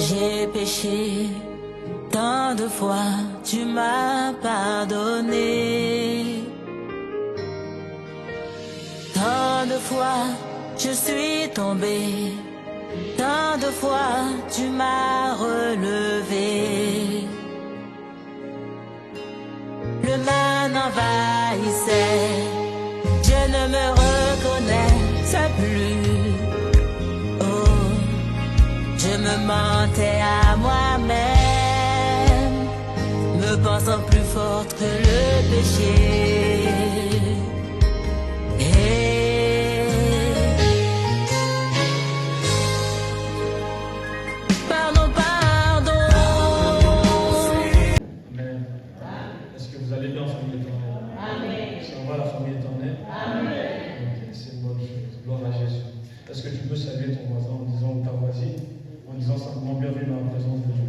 J'ai péché, tant de fois tu m'as pardonné. Tant de fois je suis tombé, tant de fois tu m'as relevé. Le mal m'envahissait, je ne me reconnaissais plus. Oh, je me mentais à moi-même, me pensant plus forte que le péché. Pardon, pardon. Amen. Est-ce que vous allez bien, famille éternelle? Amen. Ça va, la famille éternelle? Amen. Ok, c'est une bonne chose. Gloire à Jésus. Est-ce que tu peux saluer ton voisin en disant, ou ta voisine, en disant simplement bienvenue dans la présence de Dieu?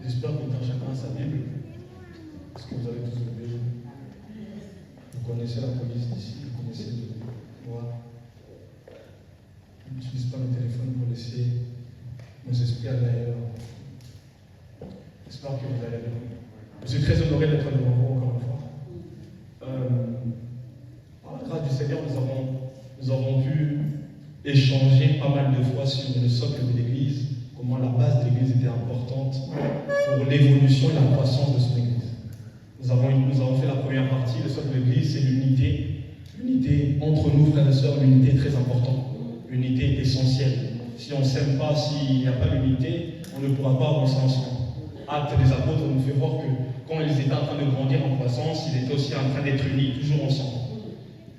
J'espère que chacun a sa Bible. Est-ce que vous avez tous le Bible? Vous connaissez la police d'ici, vous connaissez le droit. N'utilise pas le téléphone pour laisser nos esprits à l'ailleurs. J'espère que vous allez bien. Je suis très honoré d'être devant vous encore une fois. Par la grâce du Seigneur, nous avons pu échanger pas mal de fois sur le socle de l'Église, comment la base de l'Église était importante pour l'évolution et la croissance de son Église. Nous avons fait la première partie, le socle de l'Église, c'est l'unité. L'unité entre nous, frères et sœurs, l'unité est très importante. L'unité est essentielle. Si on ne s'aime pas, s'il n'y a pas d'unité, on ne pourra pas avancer ensemble. Actes des apôtres nous fait voir que quand ils étaient en train de grandir en croissance, ils étaient aussi en train d'être unis, toujours ensemble.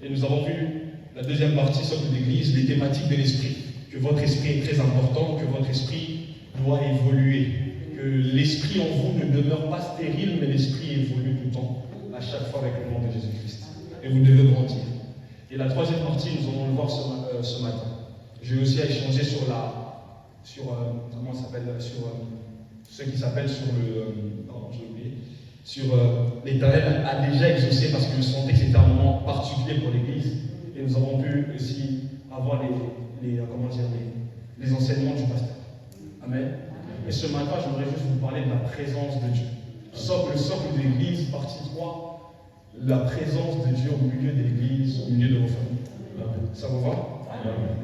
Et nous avons vu la deuxième partie, socle de l'Église, les thématiques de l'esprit. Que votre esprit est très important, que votre esprit doit évoluer. Que l'esprit en vous ne demeure pas stérile, mais l'esprit évolue tout le temps, à chaque fois avec le nom de Jésus-Christ. Et vous devez grandir. Et la troisième partie, nous allons le voir ce matin. J'ai aussi échangé sur comment ça s'appelle, sur ce qui s'appelle sur l'Éternel a déjà exaucé parce que je sentais que c'était un moment particulier pour l'Église. Et nous avons pu aussi avoir les enseignements du pasteur. Amen. Et ce matin, j'aimerais juste vous parler de la présence de Dieu. Le socle de l'Église, partie 3, la présence de Dieu au milieu de l'Église, au milieu de vos familles. Ça vous va?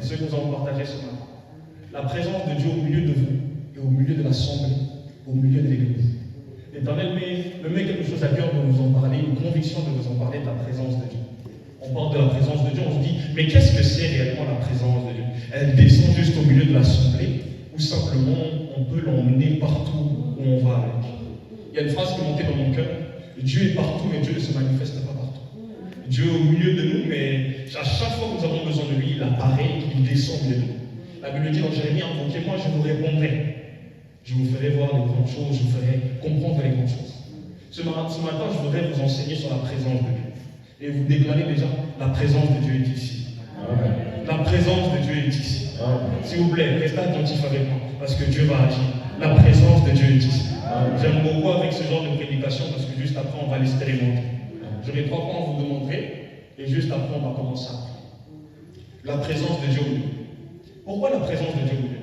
Et ce que nous allons partager ce matin. La présence de Dieu au milieu de vous et au milieu de l'assemblée, au milieu de l'Église. L'Éternel me met quelque chose à cœur de vous en parler, une conviction de vous en parler de la présence de Dieu. On parle de la présence de Dieu, on se dit, mais qu'est-ce que c'est réellement la présence de Dieu? Elle descend juste au milieu de l'assemblée, ou simplement on peut l'emmener partout où on va avec. Il y a une phrase qui est montée dans mon cœur, Dieu est partout, mais Dieu ne se manifeste pas partout. Dieu est au milieu de nous, mais à chaque fois que nous avons besoin de lui, il apparaît, il descend au milieu de nous. La Bible dit dans Jérémie, invoquez-moi, je vous répondrai. Je vous ferai voir les grandes choses, je vous ferai comprendre les grandes choses. Ce matin, je voudrais vous enseigner sur la présence de Dieu. Et vous déclarez déjà, la présence de Dieu est ici. Amen. La présence de Dieu est ici. S'il vous plaît, restez attentifs avec moi, parce que Dieu va agir. La présence de Dieu est ici. J'aime beaucoup avec ce genre de prédication, parce que juste après, on va l'expérimenter. J'aurai 3 points à vous demander, et juste après, on va commencer à prier. La présence de Dieu au milieu. Pourquoi la présence de Dieu au milieu?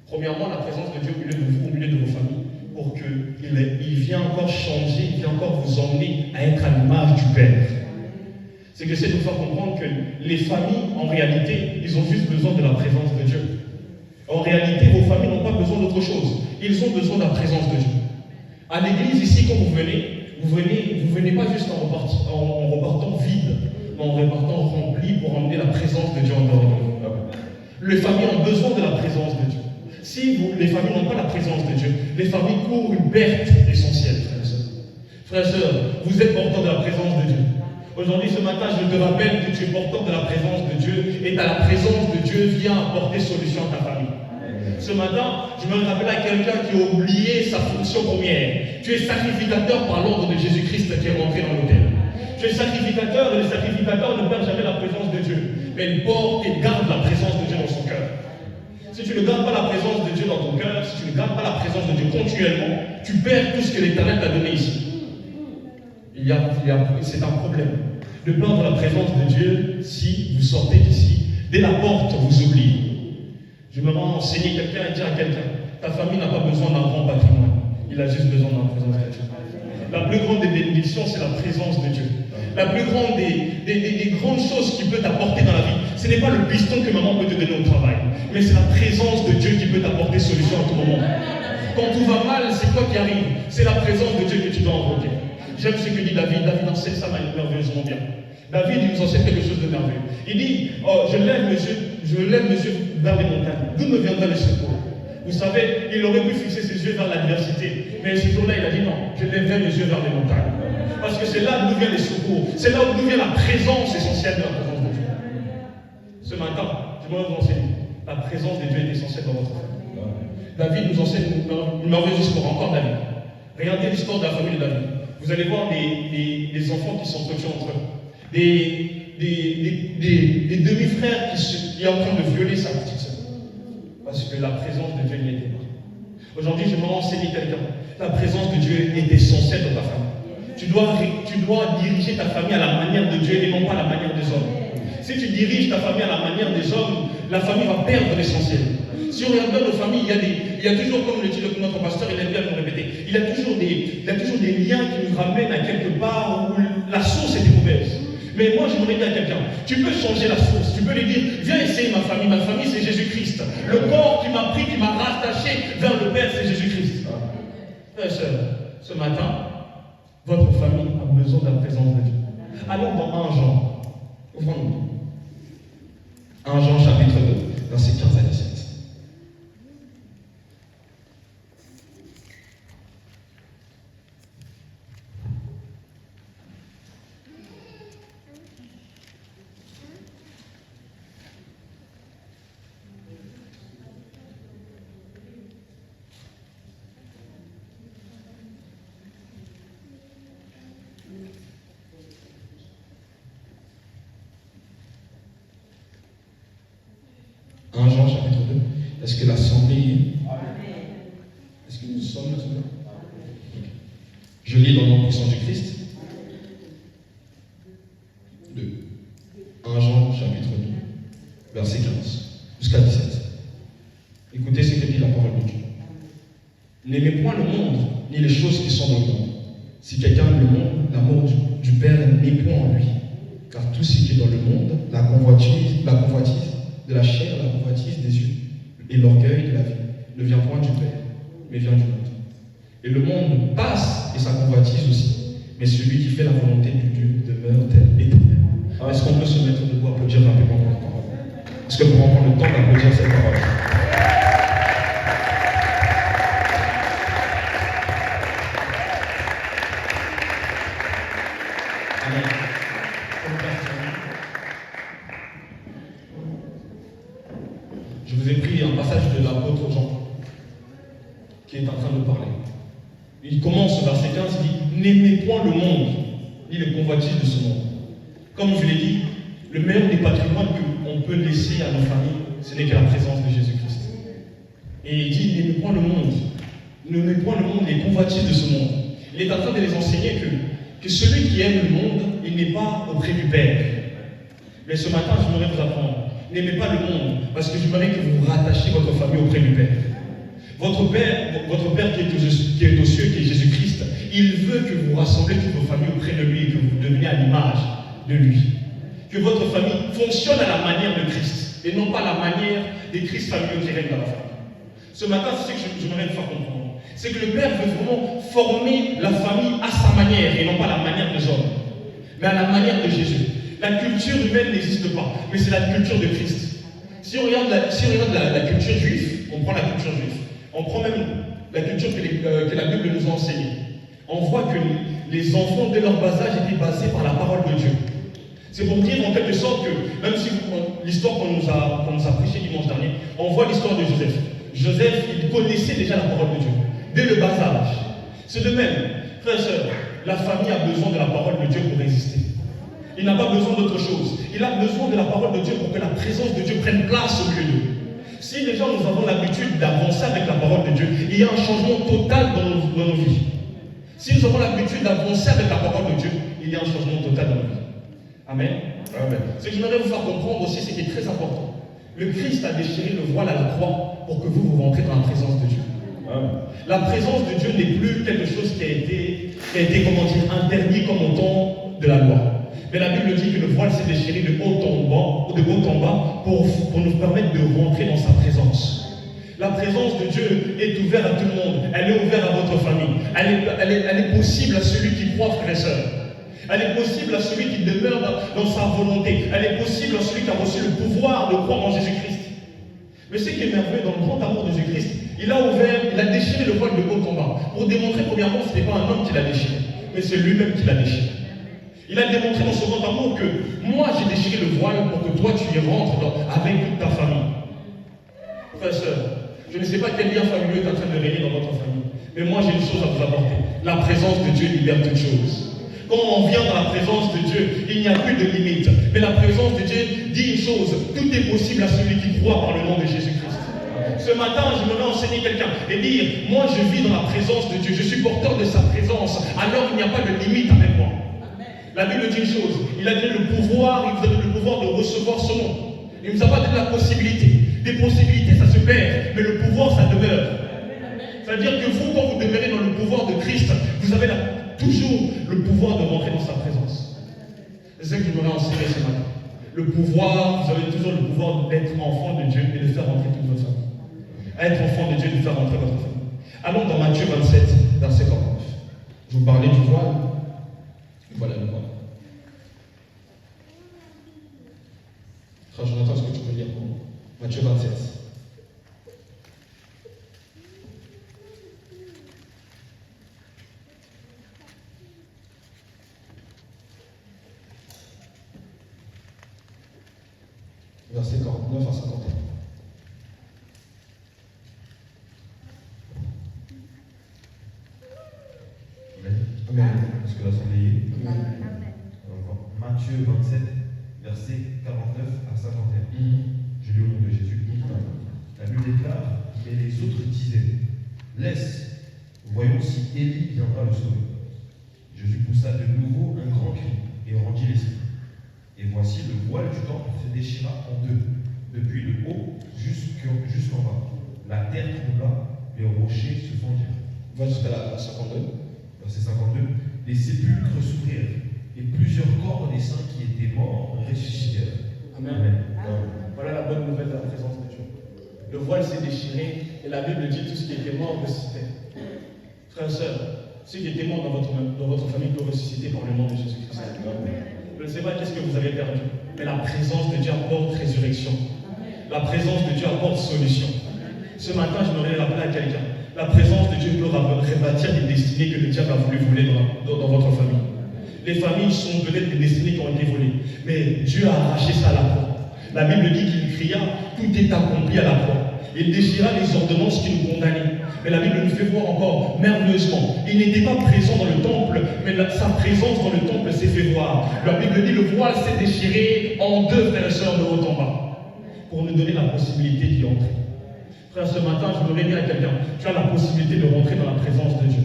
Premièrement, la présence de Dieu au milieu de vous, au milieu de vos familles, pour qu'il vienne encore changer, il vient encore vous emmener à être à l'image du Père. C'est que j'essaie de vous faire comprendre que les familles, en réalité, ils ont juste besoin de la présence de Dieu. En réalité, vos familles n'ont pas besoin d'autre chose. Ils ont besoin de la présence de Dieu. À l'église, ici, quand vous venez pas juste en repartant vide, mais en repartant rempli pour emmener la présence de Dieu en dehors de vous. Les familles ont besoin de la présence de Dieu. Si les familles n'ont pas la présence de Dieu, les familles courent une perte essentielle, frères et sœurs. Frères et sœurs, vous êtes porteurs de la présence de Dieu. Aujourd'hui, ce matin, je te rappelle que tu es porteur de la présence de Dieu et la présence de Dieu vient apporter solution à ta famille. Ce matin, je me rappelle à quelqu'un qui a oublié sa fonction première. Tu es sacrificateur par l'ordre de Jésus-Christ qui est rentré dans l'autel. Tu es sacrificateur et le sacrificateur ne perd jamais la présence de Dieu. Mais il porte et garde la présence de Dieu dans son cœur. Si tu ne gardes pas la présence de Dieu dans ton cœur, si tu ne gardes pas la présence de Dieu continuellement, tu perds tout ce que l'Éternel t'a donné ici. c'est un problème. De perdre la présence de Dieu si vous sortez d'ici. Dès la porte, vous oubliez. Je me rends enseigner quelqu'un et dire à quelqu'un, ta famille n'a pas besoin d'un grand patrimoine. Il a juste besoin de la présence de Dieu. La plus grande des bénédictions, c'est la présence de Dieu. La plus grande des grandes choses qu'il peut t'apporter dans la vie, ce n'est pas le piston que maman peut te donner au travail, mais c'est la présence de Dieu qui peut t'apporter solution à tout moment. Quand tout va mal, c'est quoi qui arrive? C'est la présence de Dieu que tu dois invoquer. J'aime ce que dit David. David enseigne ça merveilleusement bien. David il nous enseigne quelque chose de merveilleux. Il dit, je lève mes yeux vers les montagnes. D'où me viendra le secours? Vous savez, il aurait pu fixer ses yeux vers l'adversité. Mais ce jour-là, il a dit non, je lèverai mes yeux vers les montagnes. Parce que c'est là d'où vient les secours. C'est là d'où vient la présence essentielle de la présence de Dieu. Ce matin, je vais vous enseigner. La présence de Dieu est essentielle dans votre famille. David nous enseigne une merveilleuse histoire, encore David. Regardez l'histoire de la famille de David. Vous allez voir des enfants qui s'entretuent entre eux. Des demi-frères qui sont en train de violer sa petite sœur. Parce que la présence de Dieu n'y était pas. Aujourd'hui, je vais enseigner quelqu'un. La présence de Dieu est essentielle dans ta famille. Tu dois diriger ta famille à la manière de Dieu et non pas à la manière des hommes. Si tu diriges ta famille à la manière des hommes, la famille va perdre l'essentiel. Si on regarde nos familles, il y a toujours, comme le dit notre pasteur, il aime bien nous répéter, il y a toujours des liens qui nous ramènent à quelque part où la source était mauvaise. Mais moi, je voudrais dire à quelqu'un, tu peux changer la source, tu peux lui dire, viens essayer ma famille c'est Jésus-Christ. Le corps qui m'a pris, qui m'a rattaché vers le Père, c'est Jésus-Christ. Frères et sœurs, ce matin, votre famille a besoin de la présence de Dieu. Allons dans 1 Jean. Ouvrons-nous. 1 Jean chapitre 2, versets 15 à 17. Jean chapitre 2. Est-ce que l'assemblée... Est-ce que nous sommes l'assemblée? Je lis dans le nom puissant du Christ. 2. 1 Jean chapitre 2, verset 15 jusqu'à 17. Écoutez ce que dit la parole de Dieu. N'aimez point le monde, ni les choses qui sont dans le monde. Si quelqu'un aime le monde, l'amour du Père n'est point en lui. Car tout ce qui est dans le monde, la convoitise de la chair, la convoitise des yeux et l'orgueil de la vie, ne vient point du Père, mais vient du monde. Et le monde passe et sa convoitise aussi, mais celui qui fait la volonté du Dieu demeure éternel. Est-ce qu'on peut se mettre debout, applaudir rapidement pour la parole? Est-ce que pour prendre le temps d'applaudir cette parole? Je vous ai pris un passage de l'apôtre Jean qui est en train de parler. Il commence au verset 15, il dit « N'aimez point le monde, ni les convoitises de ce monde. » Comme je l'ai dit, le meilleur des patrimoines qu'on peut laisser à nos familles, ce n'est que la présence de Jésus-Christ. Et il dit « N'aimez point le monde, n'aimez point le monde, les convoitises de ce monde. » Il est en train de les enseigner que celui qui aime le monde, il n'est pas auprès du Père. Mais ce matin, je voudrais vous apprendre. N'aimez pas le monde, parce que j'aimerais que vous rattachiez votre famille auprès du Père. Votre Père qui est aux cieux, qui est Jésus-Christ, il veut que vous rassemblez toutes vos familles auprès de lui et que vous deveniez à l'image de lui. Que votre famille fonctionne à la manière de Christ et non pas à la manière des Christ familiaux qui règnent dans la famille. Ce matin, c'est ce que j'aimerais vous faire comprendre. C'est que le Père veut vraiment former la famille à sa manière et non pas à la manière des hommes, mais à la manière de Jésus. La culture humaine n'existe pas, mais c'est la culture de Christ. Si on regarde la culture juive, on prend la culture juive, on prend même la culture que la Bible nous a enseignée. On voit que les enfants, dès leur bas âge, étaient basés par la parole de Dieu. C'est pour dire en quelque sorte que, même si l'histoire qu'on nous a prêchée dimanche dernier, on voit l'histoire de Joseph. Joseph, il connaissait déjà la parole de Dieu, dès le bas âge. C'est de même, frères et sœurs, la famille a besoin de la parole de Dieu pour résister. Il n'a pas besoin d'autre chose. Il a besoin de la parole de Dieu pour que la présence de Dieu prenne place au milieu d'eux. Si les gens, nous avons l'habitude d'avancer avec la parole de Dieu, il y a un changement total dans nos vies. Si nous avons l'habitude d'avancer avec la parole de Dieu, il y a un changement total dans notre vie. Amen. Amen. Ce que j'aimerais vous faire comprendre aussi, c'est qui est très important. Le Christ a déchiré le voile à la croix pour que vous rentrez dans la présence de Dieu. Amen. La présence de Dieu n'est plus quelque chose qui a été comment dire, interdit comme au temps de la loi. Mais la Bible dit que le voile s'est déchiré de haut en bas pour nous permettre de rentrer dans sa présence. La présence de Dieu est ouverte à tout le monde. Elle est ouverte à votre famille. Elle est possible à celui qui croit, frères et sœurs. Elle est possible à celui qui demeure dans sa volonté. Elle est possible à celui qui a reçu le pouvoir de croire en Jésus-Christ. Mais ce qui est merveilleux dans le grand amour de Jésus-Christ, il a déchiré le voile de haut en bas. Pour démontrer premièrement que ce n'est pas un homme qui l'a déchiré, mais c'est lui-même qui l'a déchiré. Il a démontré dans son grand amour que moi j'ai déchiré le voile pour que toi tu y rentres avec toute ta famille. Frères et sœurs, je ne sais pas quel lien familial est en train de régner dans votre famille, mais moi j'ai une chose à vous apporter. La présence de Dieu libère toutes choses. Quand on vient dans la présence de Dieu, il n'y a plus de limite. Mais la présence de Dieu dit une chose, tout est possible à celui qui croit par le nom de Jésus-Christ. Ce matin, je me vais enseigner quelqu'un et dire, moi je vis dans la présence de Dieu, je suis porteur de sa présence, alors il n'y a pas de limite avec moi. La Bible dit une chose, il a donné le pouvoir, il vous a donné le pouvoir de recevoir son nom. Il ne nous a pas donné la possibilité. Des possibilités, ça se perd, mais le pouvoir, ça demeure. C'est-à-dire que vous, quand vous demeurez dans le pouvoir de Christ, vous avez toujours le pouvoir de rentrer dans sa présence. C'est ce que je voudrais enseigner ce matin. Le pouvoir, vous avez toujours le pouvoir d'être enfant de Dieu et de faire rentrer toute votre famille. Être enfant de Dieu et de faire rentrer votre famille. Allons dans Matthieu 27, verset 49. Je vous parlais du voile. Voilà le voile. Frère Jonathan, est-ce que tu peux lire pour moi? Matthieu 27. Verset 49 à 51. Amen. Est-ce que l'assemblée est? Amen. Matthieu 27, verset 49 à 51. Je lis au nom de Jésus. La Bible déclare, mais les autres disaient, laisse, voyons si Élie viendra le sauver. Jésus poussa de nouveau un grand cri et rendit l'esprit. Et voici le voile du temple se déchira en deux, depuis le haut jusqu'en bas. La terre trembla, les rochers se fendirent. Va jusqu'à la 52. Verset 52. Les sépulcres s'ouvrirent, et plusieurs corps des saints qui étaient morts ressuscitèrent. Amen. Amen. Voilà la bonne nouvelle de la présence de Dieu. Le voile s'est déchiré, et la Bible dit tout ce qui était mort ressuscitait. Frères et sœurs, ceux qui étaient morts dans votre famille peuvent ressusciter par le nom de Jésus-Christ. Je ne sais pas qu'est-ce que vous avez perdu, mais la présence de Dieu apporte résurrection. La présence de Dieu apporte solution. Ce matin, je me réveille à quelqu'un. La présence de Dieu peut rebâtir des destinées que le diable a voulu voler dans votre famille. Les familles sont peut-être des destinées qui ont été volées, mais Dieu a arraché ça à la croix. La Bible dit qu'il cria, tout est accompli à la croix. Il déchira les ordonnances qui nous condamnaient. Mais la Bible nous fait voir encore merveilleusement. Il n'était pas présent dans le temple, mais sa présence dans le temple s'est fait voir. La Bible dit le voile s'est déchiré en deux, frères et sœurs, de haut en bas, pour nous donner la possibilité d'y entrer. Frère, ce matin, je voudrais dire à quelqu'un, tu as la possibilité de rentrer dans la présence de Dieu.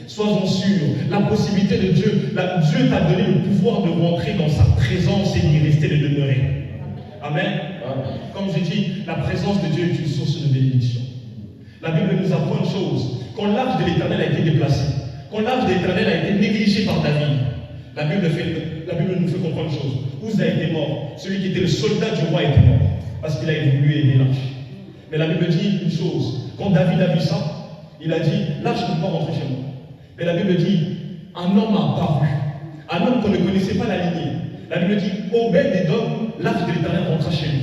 Sois-en sûr, la possibilité de Dieu, Dieu t'a donné le pouvoir de rentrer dans sa présence et d'y rester, de demeurer. Amen. Comme j'ai dit, la présence de Dieu est une source de bénédiction. La Bible nous apprend une chose, quand l'arche de l'Éternel a été déplacée, quand l'arche de l'Éternel a été négligée par David, la Bible nous fait comprendre une chose. Uzza a été mort, celui qui était le soldat du roi était mort, parce qu'il a voulu aider l'arche. Mais la Bible dit une chose, quand David a vu ça, il a dit, l'arche ne peut pas rentrer chez moi. Mais la Bible dit, un homme a apparu, un homme qu'on ne connaissait pas la lignée. La Bible dit, Obed-Édom, l'arche de l'Éternel rentra chez lui.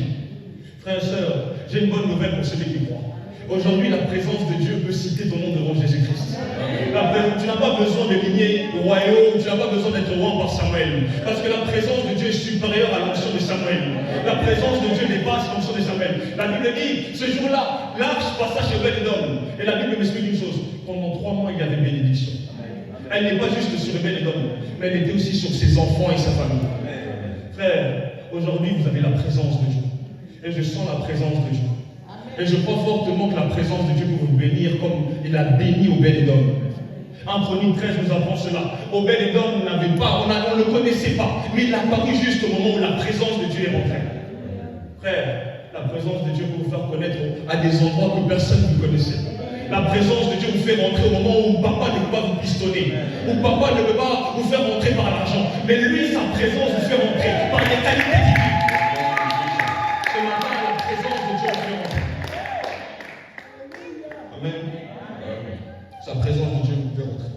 Frères et sœurs, j'ai une bonne nouvelle pour celui qui croit. Aujourd'hui, la présence de Dieu peut citer ton nom devant Jésus-Christ. Tu n'as pas besoin de lignée royaume, tu n'as pas besoin d'être roi par Samuel. Parce que la présence de Dieu est supérieure à l'onction de Samuel. La présence de Dieu dépasse l'onction de Samuel. La Bible dit, ce jour-là, l'arche passa chez Obed-Édom. Et la Bible m'explique une chose. Pendant 3 mois, il y avait bénédiction. Elle n'est pas juste sur Obed-Édom, mais elle était aussi sur ses enfants et sa famille. Frère, aujourd'hui, vous avez la présence de Dieu. Et je sens la présence de Dieu. Et je crois fortement que la présence de Dieu peut vous bénir comme il a béni Obed-Édom. En Chronique 13, nous apprend cela. Obed-Edom n'avait pas, on ne le connaissait pas, mais il a apparu juste au moment où la présence de Dieu est rentrée. Frère, la présence de Dieu peut vous faire connaître à des endroits que personne ne connaissait. La présence de Dieu vous fait rentrer au moment où papa ne peut pas vous pistonner, où papa ne peut pas vous faire rentrer par l'argent. Mais lui, sa présence vous fait rentrer par des qualités divines. Ce matin, la présence de Dieu vous fait rentrer. Amen. Sa présence de Dieu vous fait rentrer.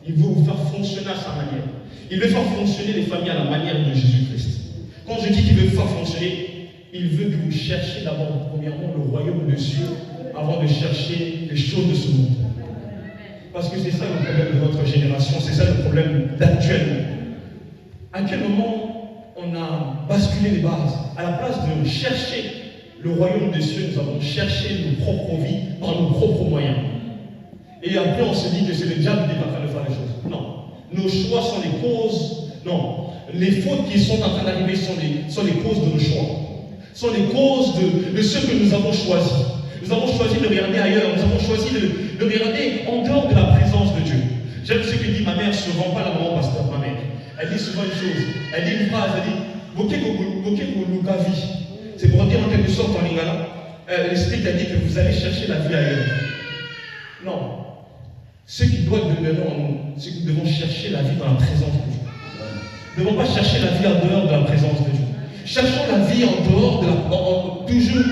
Il veut vous faire fonctionner à sa manière. Il veut faire fonctionner les familles à la manière de Jésus-Christ. Quand je dis qu'il veut vous faire fonctionner, il veut que vous cherchiez d'abord, premièrement, le royaume de Dieu avant de chercher les choses de ce monde. Parce que c'est ça le problème de notre génération, c'est ça le problème d'actuellement. À quel moment on a basculé les bases? À la place de chercher le royaume des cieux, nous avons cherché nos propres vies par nos propres moyens. Et après on se dit que c'est le diable qui est en train de faire les choses. Non. Nos choix sont les causes. Non. Les fautes qui sont en train d'arriver sont les causes de nos choix. Sont les causes de ce que nous avons choisi. Nous avons choisi de regarder ailleurs, nous avons choisi de regarder en dehors de la présence de Dieu. J'aime ce que dit ma mère souvent, pas la maman pasteur, ma mère. Elle dit souvent une chose, elle dit une phrase, elle dit Boké. C'est pour dire en quelque sorte en lingala, l'esprit a dit que vous allez chercher la vie ailleurs. Non. Ce qui doit demeurer en nous, c'est que nous devons chercher la vie dans la présence de Dieu. Nous ne devons pas chercher la vie en dehors de la présence de Dieu. Cherchons la vie en dehors toujours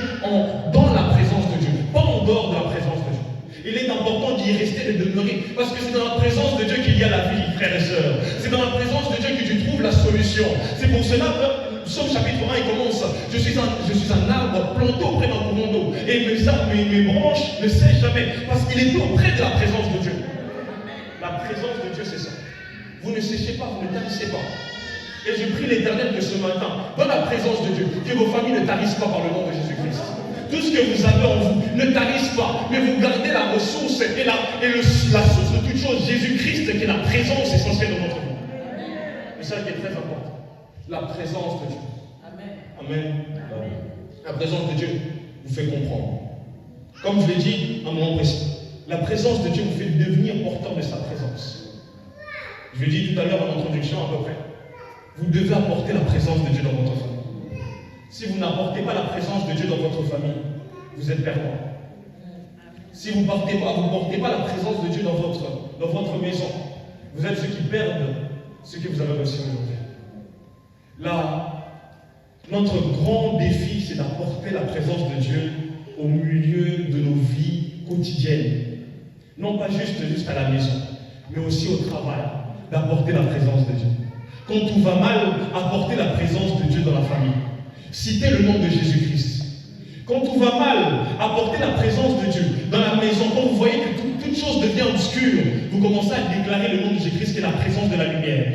dans la présence de Dieu, pas en dehors de la présence de Dieu. Il est important d'y rester, de demeurer, parce que c'est dans la présence de Dieu qu'il y a la vie, frères et sœurs. C'est dans la présence de Dieu que tu trouves la solution. C'est pour cela que Psaume chapitre 1, il commence. Je suis un arbre planté auprès d'un courant d'eau, et mes branches ne sèchent jamais, parce qu'il est auprès de la présence de Dieu. La présence de Dieu, c'est ça. Vous ne séchez pas, vous ne tarissez pas. Et je prie l'Éternel que ce matin, dans la présence de Dieu, que vos familles ne tarissent pas par le nom de Jésus-Christ. Tout ce que vous avez en vous ne tarisse pas, mais vous gardez la ressource et la source de toute chose, Jésus-Christ, qui est la présence essentielle de votre vie. C'est ça qui est très important. La présence de Dieu. Amen. La présence de Dieu vous fait comprendre. Comme je l'ai dit à un moment précis, la présence de Dieu vous fait devenir porteur de sa présence. Je l'ai dit tout à l'heure en introduction à peu près. Vous devez apporter la présence de Dieu dans votre famille. Si vous n'apportez pas la présence de Dieu dans votre famille, vous êtes perdant. Si vous ne portez pas la présence de Dieu dans votre maison, vous êtes ceux qui perdent ce que vous avez reçu aujourd'hui. Là, notre grand défi, c'est d'apporter la présence de Dieu au milieu de nos vies quotidiennes. Non pas juste à la maison, mais aussi au travail, d'apporter la présence de Dieu. Quand tout va mal, apportez la présence de Dieu dans la famille. Citez le nom de Jésus-Christ. Quand tout va mal, apportez la présence de Dieu dans la maison. Quand vous voyez que toute chose devient obscure, vous commencez à déclarer le nom de Jésus-Christ qui est la présence de la lumière.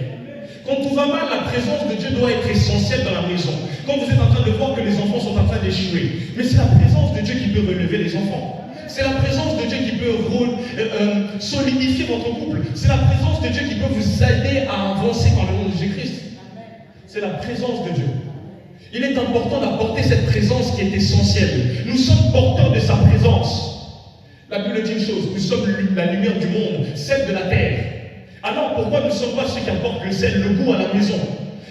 Quand tout va mal, la présence de Dieu doit être essentielle dans la maison. Quand vous êtes en train de voir que les enfants sont en train d'échouer, mais c'est la présence de Dieu qui peut relever les enfants. C'est la présence de Dieu qui peut solidifier votre couple. C'est la présence de Dieu qui peut vous aider à avancer par le nom de Jésus-Christ. C'est la présence de Dieu. Il est important d'apporter cette présence qui est essentielle. Nous sommes porteurs de sa présence. La Bible dit une chose, nous sommes la lumière du monde, celle de la terre. Alors pourquoi nous ne sommes pas ceux qui apportent le sel, le goût à la maison?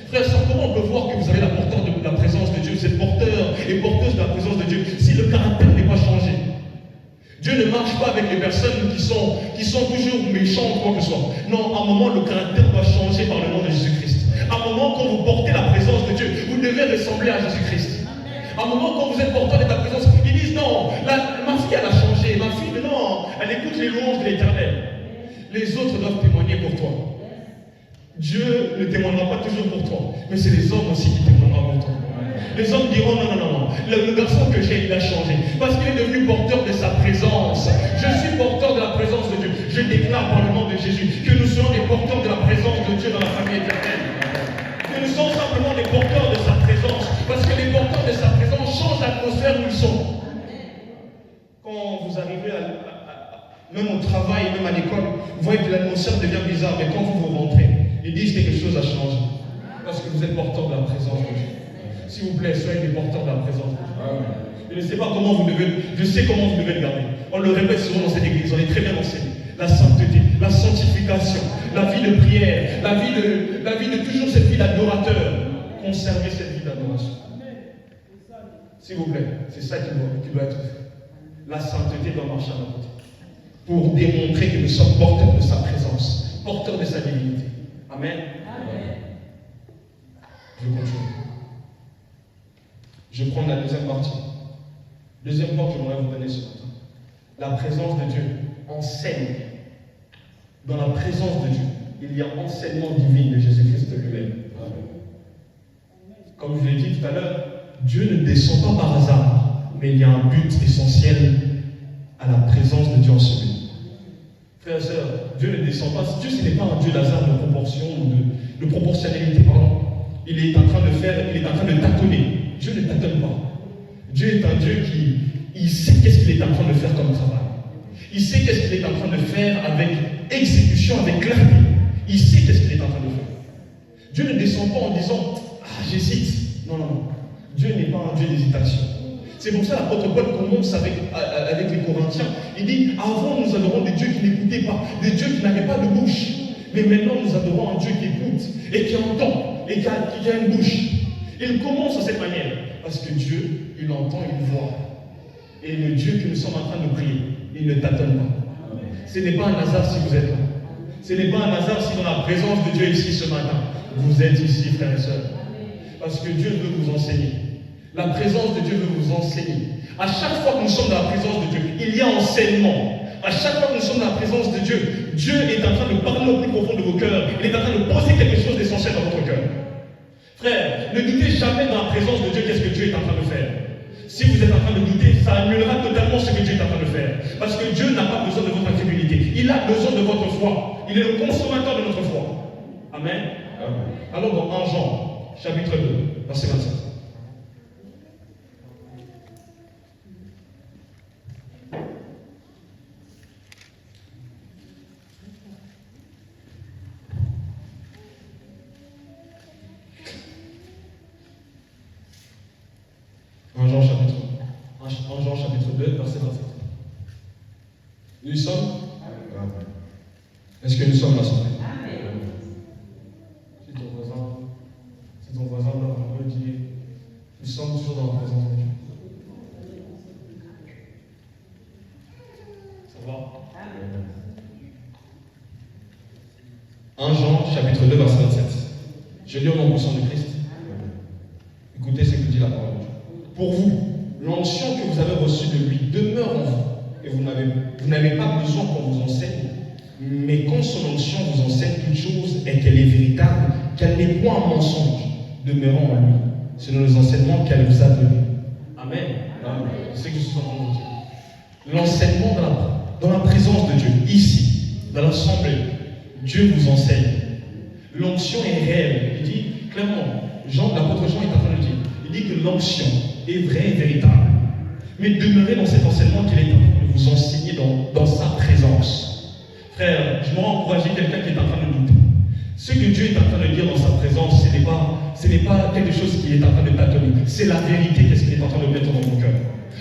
Frère, comment on peut voir que vous avez la porteur de la présence de Dieu, vous êtes porteur et porteuse de la présence de Dieu, si le caractère n'est pas changé? Dieu ne marche pas avec les personnes qui sont toujours méchantes, quoi que ce soit. Non, à un moment, le caractère doit changer par le nom de Jésus-Christ. À un moment, quand vous portez la présence de Dieu, vous devez ressembler à Jésus-Christ. À un moment, quand vous êtes porteur de la présence, ils disent non, ma fille, elle a changé. Ma fille, non, elle écoute les louanges de l'Éternel. Les autres doivent témoigner pour toi. Dieu ne témoignera pas toujours pour toi, mais c'est les hommes aussi qui témoigneront pour toi. Les hommes diront non, le garçon que j'ai, il a changé, parce qu'il est devenu porteur de sa présence. Je suis porteur de la présence de Dieu. Je déclare par le nom de Jésus que nous serons des porteurs de la présence de Dieu dans la famille éternelle. Que nous sommes simplement des porteurs de sa présence, parce que les porteurs de sa présence changent l'atmosphère où ils sont. Quand vous arrivez même au travail, même à l'école, vous voyez que l'atmosphère devient bizarre, mais quand vous rentrez, ils disent que quelque chose a changé. Parce que vous êtes porteur de la présence de Dieu. S'il vous plaît, soyez des porteurs de la présence de Dieu. Je ne sais pas comment vous devez, je sais comment vous devez le garder. On le répète souvent dans cette église, on est très bien enseigné. La sainteté. la sanctification, la vie de prière, la vie de toujours cette vie d'adorateur. Conserver cette vie d'adoration. S'il vous plaît, c'est ça qui doit être fait. La sainteté doit marcher à notre côté. Pour démontrer que nous sommes porteurs de sa présence, porteurs de sa divinité. Amen. Amen. Je continue. Je prends la deuxième partie. Deuxième point que j'aimerais vous donner ce matin. La présence de Dieu enseigne. Dans la présence de Dieu, il y a enseignement divin de Jésus-Christ lui-même. Comme je l'ai dit tout à l'heure, Dieu ne descend pas par hasard, mais il y a un but essentiel à la présence de Dieu en ce lieu. Frères et sœurs, Dieu ne descend pas. Dieu, ce n'est pas un Dieu d'hasard, de proportion ou de proportionnalité, pardon. Il est en train de tâtonner. Dieu ne tâtonne pas. Dieu est un Dieu il sait qu'est-ce qu'il est en train de faire comme travail. Il sait qu'est-ce qu'il est en train de faire avec exécution, avec clarté. Il sait qu'est-ce qu'il est en train de faire. Dieu ne descend pas en disant « Ah, j'hésite ». Non, non, non. Dieu n'est pas un Dieu d'hésitation. C'est pour ça que l'apôtre Paul commence avec les Corinthiens. Il dit « Avant, nous adorons des dieux qui n'écoutaient pas, des dieux qui n'avaient pas de bouche. Mais maintenant, nous adorons un Dieu qui écoute et qui entend et qui a une bouche. » Il commence de cette manière. Parce que Dieu, il entend, il voit. Et le Dieu que nous sommes en train de prier, il ne tâtonne pas. Ce n'est pas un hasard si vous êtes là. Ce n'est pas un hasard si dans la présence de Dieu ici ce matin, vous êtes ici, frères et sœurs. Parce que Dieu veut vous enseigner. La présence de Dieu veut vous enseigner. À chaque fois que nous sommes dans la présence de Dieu, il y a enseignement. À chaque fois que nous sommes dans la présence de Dieu, Dieu est en train de parler au plus profond de vos cœurs. Il est en train de poser quelque chose d'essentiel dans votre cœur. Frère, ne doutez jamais dans la présence de Dieu qu'est-ce que Dieu est en train de faire. Si vous êtes en train de douter, ça annulera totalement ce que Dieu est en train de faire. Parce que Dieu n'a pas besoin de votre incrédulité. Il a besoin de votre foi. Il est le consommateur de notre foi. Amen. Alors dans 1 Jean, chapitre 2, verset 27. Jean chapitre 2, verset 27. Nous y sommes? Est-ce que nous sommes rassemblés? Si ton voisin doit me dire, nous sommes toujours dans la présence de Dieu. Ça va? 1 Jean chapitre 2, verset 27. Je lis au nom puissant de Christ. Écoutez ce que dit la parole de Dieu. Pour vous, l'onction que vous avez reçue de lui demeure en vous, et vous n'avez pas besoin qu'on vous enseigne, mais quand son onction vous enseigne toute chose et qu'elle est véritable, qu'elle n'est point un mensonge, demeurant en lui, selon les enseignements qu'elle vous a donnés. Amen. Amen. C'est ce que je suis en train de dire. L'enseignement dans la présence de Dieu, ici, dans l'assemblée, Dieu vous enseigne. L'onction est réelle. Il dit clairement, l'apôtre Jean est en train de dire, il dit que l'onction est vrai et véritable. Mais demeurez dans cet enseignement qu'il est en train de vous enseigner dans sa présence. Frère, je m'aurais encouragé quelqu'un qui est en train de douter. Ce que Dieu est en train de dire dans sa présence, ce n'est pas quelque chose qui est en train de tâtonner. C'est la vérité qu'est-ce qu'il est en train de mettre dans mon cœur.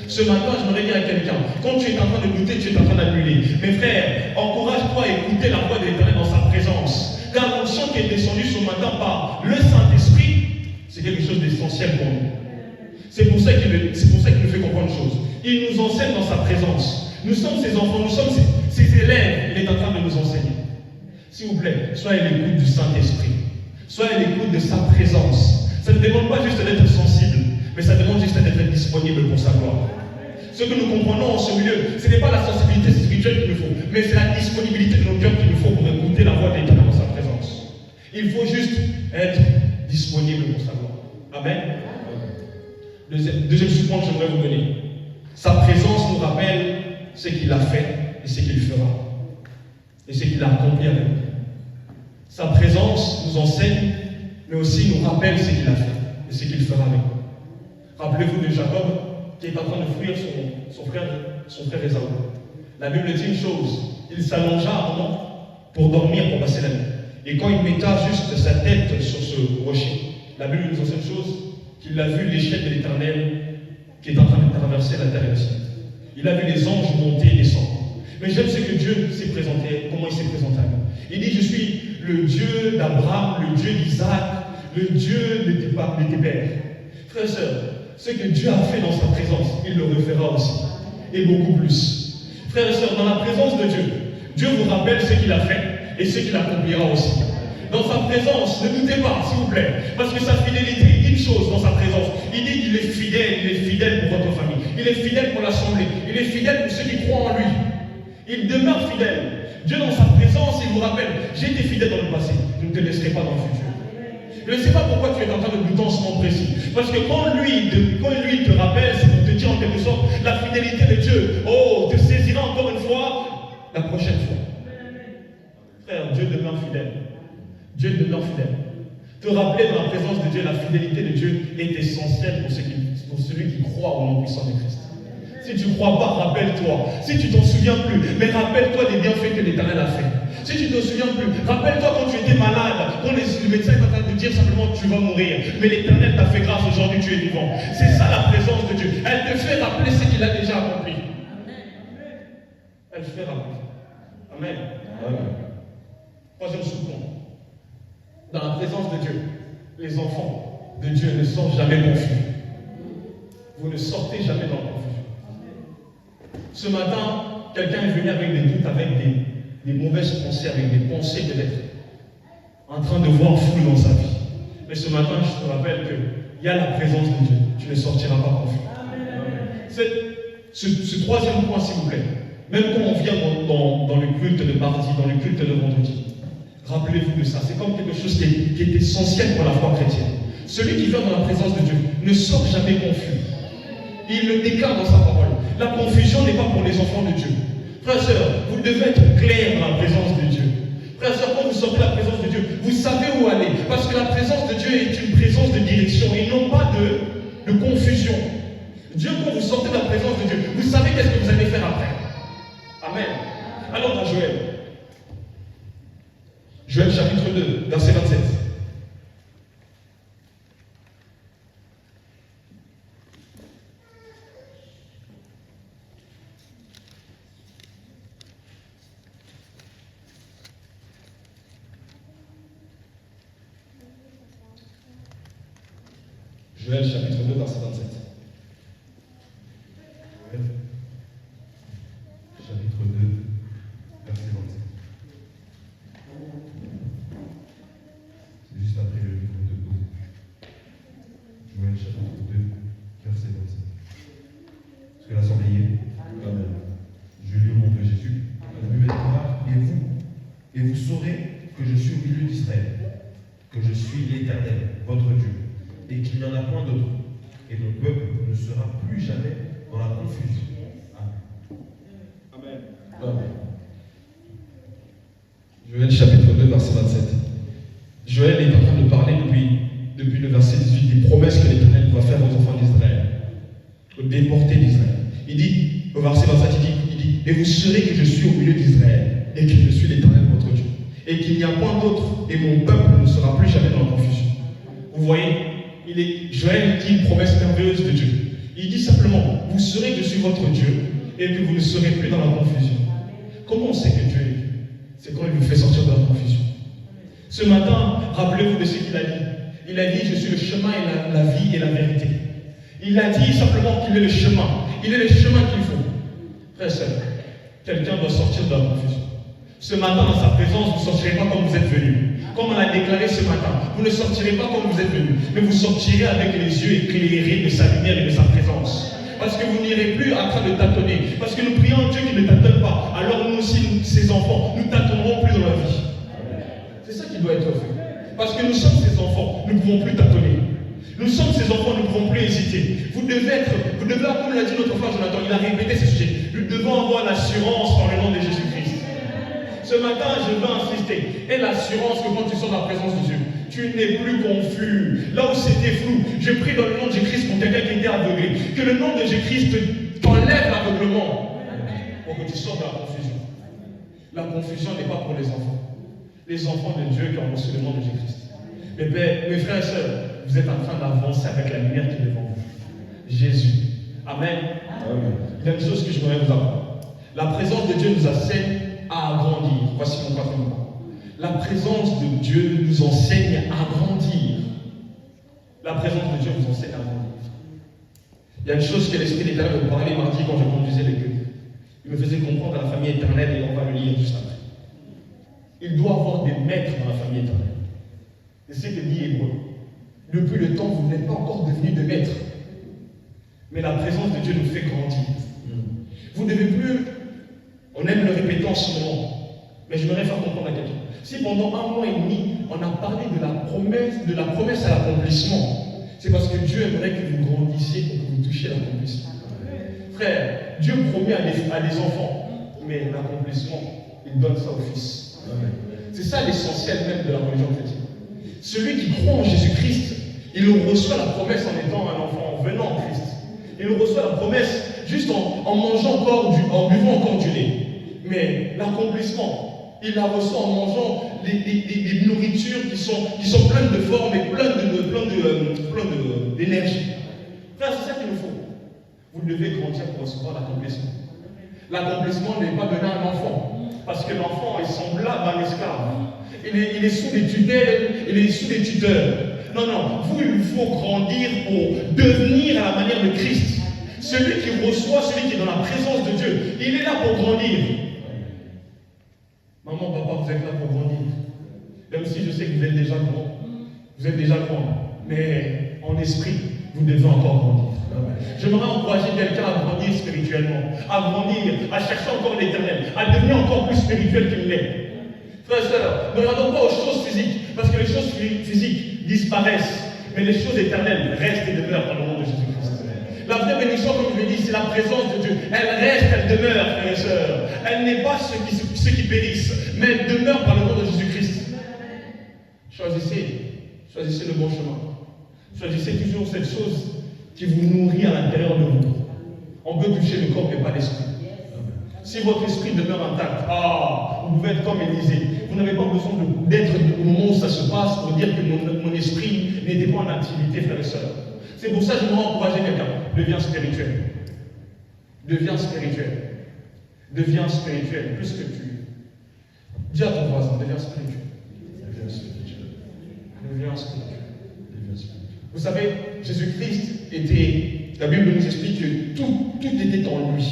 Ce matin, je voudrais dire à quelqu'un, quand tu es en train de douter, tu es en train d'annuler. Mais frère, encourage-toi à écouter la voix de l'Éternel dans sa présence. Car l'onction qui est descendue ce matin par le Saint-Esprit, c'est quelque chose d'essentiel pour nous. C'est pour ça qu'il nous fait comprendre une chose. Il nous enseigne dans sa présence. Nous sommes ses enfants, nous sommes ses élèves. Il est en train de nous enseigner. S'il vous plaît, soyez à l'écoute du Saint-Esprit. Soyez à l'écoute de sa présence. Ça ne demande pas juste d'être sensible, mais ça demande juste d'être disponible pour sa gloire. Ce que nous comprenons en ce milieu, ce n'est pas la sensibilité spirituelle qu'il nous faut, mais c'est la disponibilité de nos cœurs qu'il nous faut pour écouter la voix de l'Éternel dans sa présence. Il faut juste être disponible pour sa gloire. Amen. Deuxième support que j'aimerais vous donner. Sa présence nous rappelle ce qu'il a fait et ce qu'il fera. Et ce qu'il a accompli avec nous. Sa présence nous enseigne, mais aussi nous rappelle ce qu'il a fait et ce qu'il fera avec nous. Rappelez-vous de Jacob qui est en train de fuir son frère Ésaü. La Bible dit une chose, il s'allongea un moment pour dormir, pour passer la nuit. Et quand il metta juste sa tête sur ce rocher, la Bible nous enseigne une chose, qu'il a vu l'échelle de l'Éternel qui est en train de traverser la terre et le ciel. Il a vu les anges monter et descendre. Mais j'aime ce que Dieu s'est présenté, comment il s'est présenté à nous. Il dit, je suis le Dieu d'Abraham, le Dieu d'Isaac, le Dieu de tes pères. Frères et sœurs, ce que Dieu a fait dans sa présence, il le refera aussi. Et beaucoup plus. Frères et sœurs, dans la présence de Dieu, Dieu vous rappelle ce qu'il a fait et ce qu'il accomplira aussi. Dans sa présence, ne doutez pas, s'il vous plaît, parce que sa fidélité, une chose dans sa présence, il dit qu'il est fidèle pour votre famille, il est fidèle pour l'assemblée, il est fidèle pour ceux qui croient en lui. Il demeure fidèle. Dieu dans sa présence, il vous rappelle, j'ai été fidèle dans le passé, je ne te laisserai pas dans le futur. Je ne sais pas pourquoi tu es en train de douter en ce moment précis. Parce que quand lui te rappelle, c'est pour te dire en quelque sorte la fidélité de Dieu. Oh, te saisira encore une fois la prochaine fois. Frère, Dieu demeure fidèle. Dieu demeure fidèle. Te rappeler dans la présence de Dieu, la fidélité de Dieu est essentielle pour celui qui croit au nom puissant de Christ. Si tu ne crois pas, rappelle-toi. Si tu ne t'en souviens plus, mais rappelle-toi des bienfaits que l'Éternel a fait. Si tu ne te souviens plus, rappelle-toi quand tu étais malade, quand le médecin est en train de te dire simplement tu vas mourir. Mais l'Éternel t'a fait grâce, aujourd'hui tu es vivant. C'est ça la présence de Dieu. Elle te fait rappeler ce qu'il a déjà accompli. Elle te fait rappeler. Amen. Amen. Troisième sous-point. Dans la présence de Dieu, les enfants de Dieu ne sortent jamais confus. Vous ne sortez jamais dans la confusion. Ce matin, quelqu'un est venu avec des doutes, avec des mauvaises pensées, avec des pensées peut-être, en train de voir flou dans sa vie. Mais ce matin, je te rappelle qu'il y a la présence de Dieu. Tu ne sortiras pas confus. Ce troisième point, s'il vous plaît, même quand on vient dans le culte de mardi, dans le culte de vendredi, rappelez-vous de ça. C'est comme quelque chose qui est essentiel pour la foi chrétienne. Celui qui vient dans la présence de Dieu ne sort jamais confus. Il le déclare dans sa parole. La confusion n'est pas pour les enfants de Dieu. Frères et sœurs, vous devez être clairs dans la présence de Dieu. Frères et sœurs, quand vous sortez de la présence de Dieu, vous savez où aller. Parce que la présence de Dieu est une présence de direction et non pas de confusion. Dieu, quand vous sortez de la présence de Dieu, vous savez qu'est-ce que vous allez faire après. Amen. Alors dans Joël. Joël chapitre 2, verset 27. Joël chapitre 2, verset 27. Joël chapitre 2, verset 27. C'est juste après le livre de Osée. Joël chapitre 2, verset 27. Est-ce que l'assemblée y est? Amen. Je lis au nom de Jésus. Et vous saurez que je suis au milieu d'Israël, que je suis l'Éternel, votre Dieu, et qu'il n'y en a point d'autre. Et mon peuple ne sera plus jamais dans la confusion. Amen. Amen. Joël chapitre 2, verset 27. Joël est en train de parler depuis le verset 18 des promesses que l'Éternel va faire aux enfants d'Israël, aux déportés d'Israël. Il dit, au verset 27, il dit, et vous saurez que je suis au milieu d'Israël, et que je suis l'Éternel votre Dieu, et qu'il n'y a point d'autre, et mon peuple ne sera plus jamais dans la confusion. Vous voyez, Joël dit une promesse merveilleuse de Dieu. Il dit simplement, vous saurez que je suis votre Dieu, et que vous ne serez plus dans la confusion. Comment on sait que Dieu est Dieu? C'est quand il vous fait sortir de la confusion. Ce matin, rappelez-vous de ce qu'il a dit. Il a dit, je suis le chemin et la vie et la vérité. Il a dit simplement qu'il est le chemin. Il est le chemin qu'il faut. Frère et sœur, quelqu'un doit sortir de la confusion. Ce matin, dans sa présence, vous ne sortirez pas comme vous êtes venus. Comme on l'a déclaré ce matin, vous ne sortirez pas comme vous êtes venus, mais vous sortirez avec les yeux éclairés de sa lumière et de sa présence. Parce que vous n'irez plus en train de tâtonner. Parce que nous prions Dieu qui ne tâtonne pas. Alors nous aussi, ses enfants, nous tâtonnerons plus dans la vie. C'est ça qui doit être fait. Parce que nous sommes ses enfants, nous ne pouvons plus tâtonner. Nous sommes ses enfants, nous ne pouvons plus hésiter. Vous devez, comme l'a dit notre frère Jonathan, il a répété ce sujet. Nous devons avoir l'assurance par le nom de Jésus-Christ. Ce matin, je veux insister. Et l'assurance que quand tu sors de la présence de Dieu, tu n'es plus confus. Là où c'était flou, je prie dans le nom de Jésus-Christ pour quelqu'un qui était aveuglé. Que le nom de Jésus-Christ t'enlève l'aveuglement pour que tu sortes de la confusion. La confusion n'est pas pour les enfants. Les enfants de Dieu qui ont reçu le nom de Jésus-Christ. Mes frères et sœurs, vous êtes en train d'avancer avec la lumière qui est devant vous. Jésus. Amen. Amen. Il y a une chose que je voudrais vous apprendre. La présence de Dieu nous enseigne à grandir. Voici mon quatrième point. La présence de Dieu nous enseigne à grandir. La présence de Dieu nous enseigne à grandir. Il y a une chose que l'Esprit d'Éternel me parlait mardi quand je conduisais les culs. Il me faisait comprendre à la famille éternelle et on va le lire juste après. Il doit y avoir des maîtres dans la famille éternelle. Et c'est ce que dit Hébreu. Depuis le temps, vous n'êtes pas encore devenus des maîtres. Mais la présence de Dieu nous fait grandir. Vous ne devez plus, on aime le répéter en ce moment, mais je voudrais faire comprendre à quelqu'un. Si pendant 1 mois et demi, on a parlé de la promesse à l'accomplissement, c'est parce que Dieu aimerait que vous grandissiez pour que vous touchiez l'accomplissement. Frère, Dieu promet à des enfants, mais l'accomplissement, il donne ça au Fils. C'est ça l'essentiel même de la religion chrétienne. Celui qui croit en Jésus-Christ, il reçoit la promesse en étant un enfant, en venant en Christ. Il reçoit la promesse juste en mangeant encore en buvant encore du lait. Mais l'accomplissement, il la reçoit en mangeant des nourritures qui sont pleines de forme et pleines d'énergie. Frère, c'est ça qu'il nous faut. Vous devez grandir pour recevoir l'accomplissement. L'accomplissement n'est pas donné à un enfant. Parce que l'enfant est semblable à un esclave. Il est sous des tutelles, il est sous des tuteurs. Non, vous, il faut grandir pour devenir à la manière de Christ. Celui qui reçoit, celui qui est dans la présence de Dieu, il est là pour grandir. Maman, papa, vous êtes là pour grandir. Même si je sais que vous êtes déjà grand. Vous êtes déjà grand. Mais en esprit, vous devez encore grandir. J'aimerais encourager quelqu'un à grandir spirituellement, à grandir, à chercher encore l'éternel, à devenir encore plus spirituel qu'il l'est. Frères et sœurs, ne regardons pas aux choses physiques, parce que les choses physiques disparaissent, mais les choses éternelles restent et demeurent par le nom de Jésus-Christ. La vraie bénédiction, comme je l'ai dit, c'est la présence de Dieu. Elle reste, elle demeure, frères et sœurs. Elle n'est pas ceux qui périssent, mais elle demeure par le nom de Jésus-Christ. Choisissez le bon chemin. Choisissez toujours cette chose qui vous nourrit à l'intérieur de vous. On peut toucher le corps, mais pas l'esprit. Si votre esprit demeure intact, vous pouvez être comme Élisée. Vous n'avez pas besoin d'être au moment où ça se passe pour dire que mon esprit n'était pas en activité, frères et sœurs. C'est pour ça que je voudrais encourager quelqu'un. Deviens spirituel. Deviens spirituel. Deviens spirituel, plus que tu. Dis à ton voisin, deviens spirituel. Deviens spirituel. Deviens spirituel. Vous savez, Jésus-Christ était, la Bible nous explique que tout était en lui.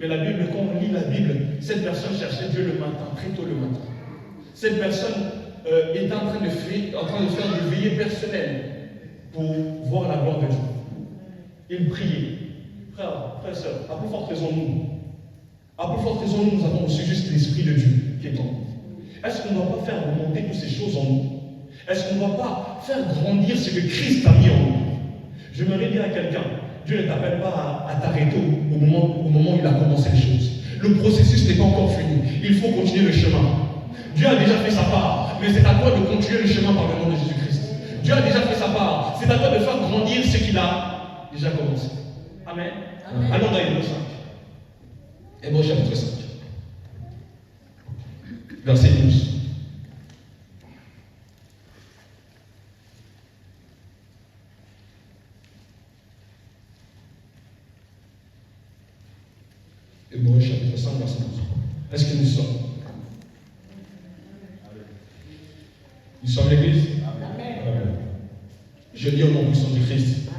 Mais la Bible, quand on lit la Bible, cette personne cherchait Dieu le matin, très tôt le matin. Cette personne était en train de faire des veillées personnelles pour voir la gloire de Dieu. Il priait. Frères, sœurs, à plus forte raison nous avons reçu juste l'Esprit de Dieu qui est en nous. Est-ce qu'on ne doit pas faire remonter toutes ces choses en nous? Est-ce qu'on ne doit pas faire grandir ce que Christ a mis en nous? Je me dire à quelqu'un, Dieu ne t'appelle pas à t'arrêter au moment où il a commencé les choses. Le processus n'est pas encore fini. Il faut continuer le chemin. Dieu a déjà fait sa part, mais c'est à toi de continuer le chemin par le nom de Jésus-Christ. Dieu a déjà fait sa part. C'est à toi de faire grandir ce qu'il a déjà commencé. Amen. Allons dans Hébreu 5. Hébreu chapitre 5. Verset 12. Hébreu chapitre 5, verset 12. Est-ce que nous sommes? Nous sommes l'Église? Amen. Je lis au nom puissant du Christ.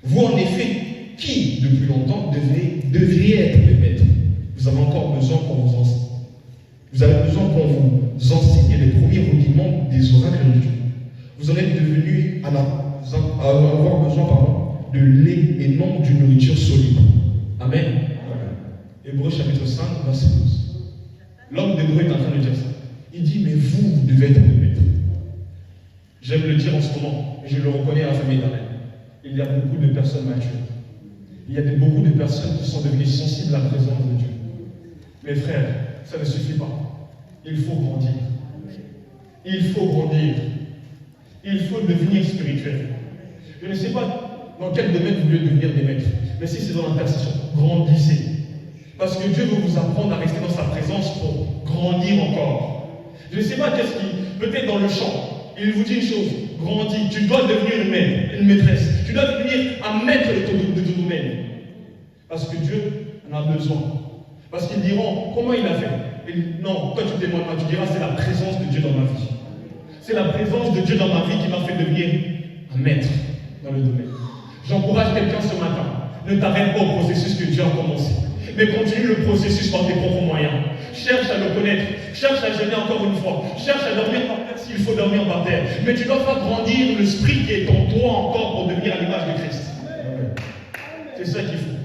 Vous, en effet, qui, depuis longtemps, devriez être les maîtres, vous avez encore besoin qu'on vous enseigne. Vous avez besoin qu'on vous enseigne les premiers rudiments des oracles de Dieu. Vous en êtes devenus à avoir besoin de lait et non d'une nourriture solide. Amen. Hébreu chapitre 5, verset 12. L'homme d'Hébreu est en train de dire ça. Il dit, mais vous devez être des maîtres. J'aime le dire en ce moment, et je le reconnais à la famille éternelle. Il y a beaucoup de personnes matures. Il y a beaucoup de personnes qui sont devenues sensibles à la présence de Dieu. Mes frères, ça ne suffit pas. Il faut grandir. Il faut grandir. Il faut devenir spirituel. Je ne sais pas dans quel domaine vous voulez devenir des maîtres, mais si c'est dans l'intercession, grandissez. Parce que Dieu veut vous apprendre à rester dans sa présence pour grandir encore. Je ne sais pas qu'est-ce qui, peut-être dans le chant, il vous dit une chose, grandis, tu dois devenir une maîtresse. Tu dois devenir un maître de ton domaine. Parce que Dieu On a besoin. Parce qu'ils diront, comment il a fait? Non, quand tu témoignes, tu diras, c'est la présence de Dieu dans ma vie. C'est la présence de Dieu dans ma vie qui m'a fait devenir un maître dans le domaine. J'encourage quelqu'un ce matin. Ne t'arrête pas au processus que Dieu a commencé. Mais continue le processus par tes propres moyens. Cherche à le connaître. Cherche à jeûner encore une fois. Cherche à dormir par terre s'il faut dormir par terre. Mais tu dois faire grandir l'esprit qui est en toi encore pour devenir à l'image de Christ. C'est ça qu'il faut.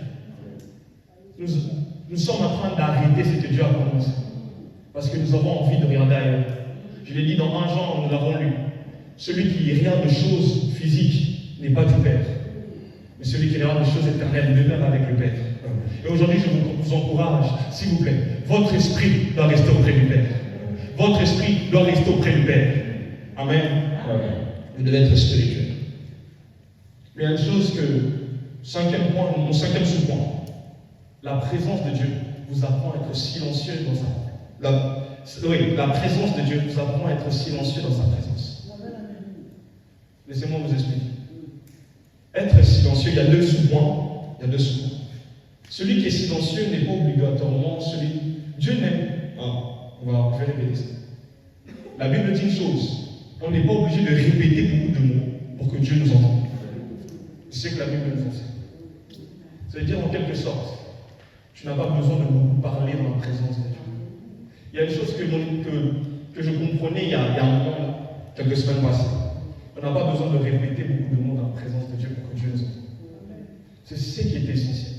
Nous sommes en train d'arrêter ce que Dieu a commencé. Parce que nous avons envie de regarder ailleurs. Je l'ai dit dans 1 Jean, nous l'avons lu. Celui qui regarde des choses physiques n'est pas du Père. Mais celui qui regarde des choses éternelles demeure avec le Père. Et aujourd'hui, je vous encourage, s'il vous plaît, votre esprit doit rester auprès du Père. Votre esprit doit rester auprès du Père. Amen. Vous devez être spirituel. Mais il y a une chose que, mon cinquième sous-point, la présence de Dieu vous apprend à être silencieux dans la présence de Dieu vous apprend à être silencieux dans sa présence. Laissez-moi vous expliquer. Être silencieux, il y a deux sous-points. Celui qui est silencieux n'est pas obligatoirement celui. Dieu n'aime. Je vais répéter ça. La Bible dit une chose. On n'est pas obligé de répéter beaucoup de mots pour que Dieu nous entende. C'est ce que la Bible nous enseigne. Ça veut dire en quelque sorte, tu n'as pas besoin de beaucoup parler dans la présence de Dieu. Il y a une chose que je comprenais il y a un moment, quelques semaines passées. On n'a pas besoin de répéter beaucoup de mots dans la présence de Dieu pour que Dieu nous entende. C'est ce qui est essentiel.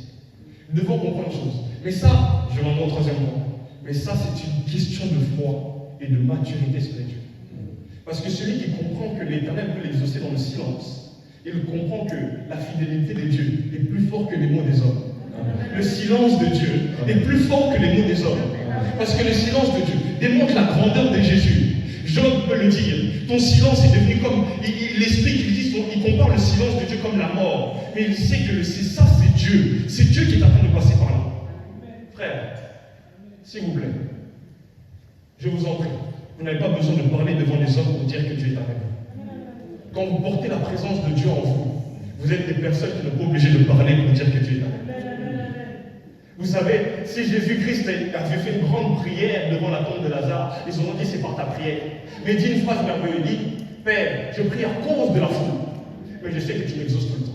Nous devons comprendre une chose. Mais ça, je vais en au troisième point. Mais ça, c'est une question de foi et de maturité spirituelle. Parce que celui qui comprend que l'Éternel peut l'exaucer dans le silence, il comprend que la fidélité de Dieu est plus forte que les mots des hommes. Le silence de Dieu est plus fort que les mots des hommes. Parce que le silence de Dieu démontre la grandeur de Jésus. Job peut le dire. Ton silence est devenu comme... L'Esprit qui dit, il compare le silence de Dieu comme la mort. Mais il sait que c'est ça, c'est Dieu. C'est Dieu qui est en train de passer par là. Frère, s'il vous plaît, je vous en prie, vous n'avez pas besoin de parler devant les hommes pour dire que Dieu est avec vous. Quand vous portez la présence de Dieu en vous, vous êtes des personnes qui n'ont pas obligé de parler pour dire que Dieu est avec vous. Vous savez, si Jésus-Christ avait fait une grande prière devant la tombe de Lazare, ils ont dit c'est par ta prière. Mais il dit une phrase merveilleuse, il dit, Père, je prie à cause de la foule. Mais je sais que tu m'exauces tout le temps.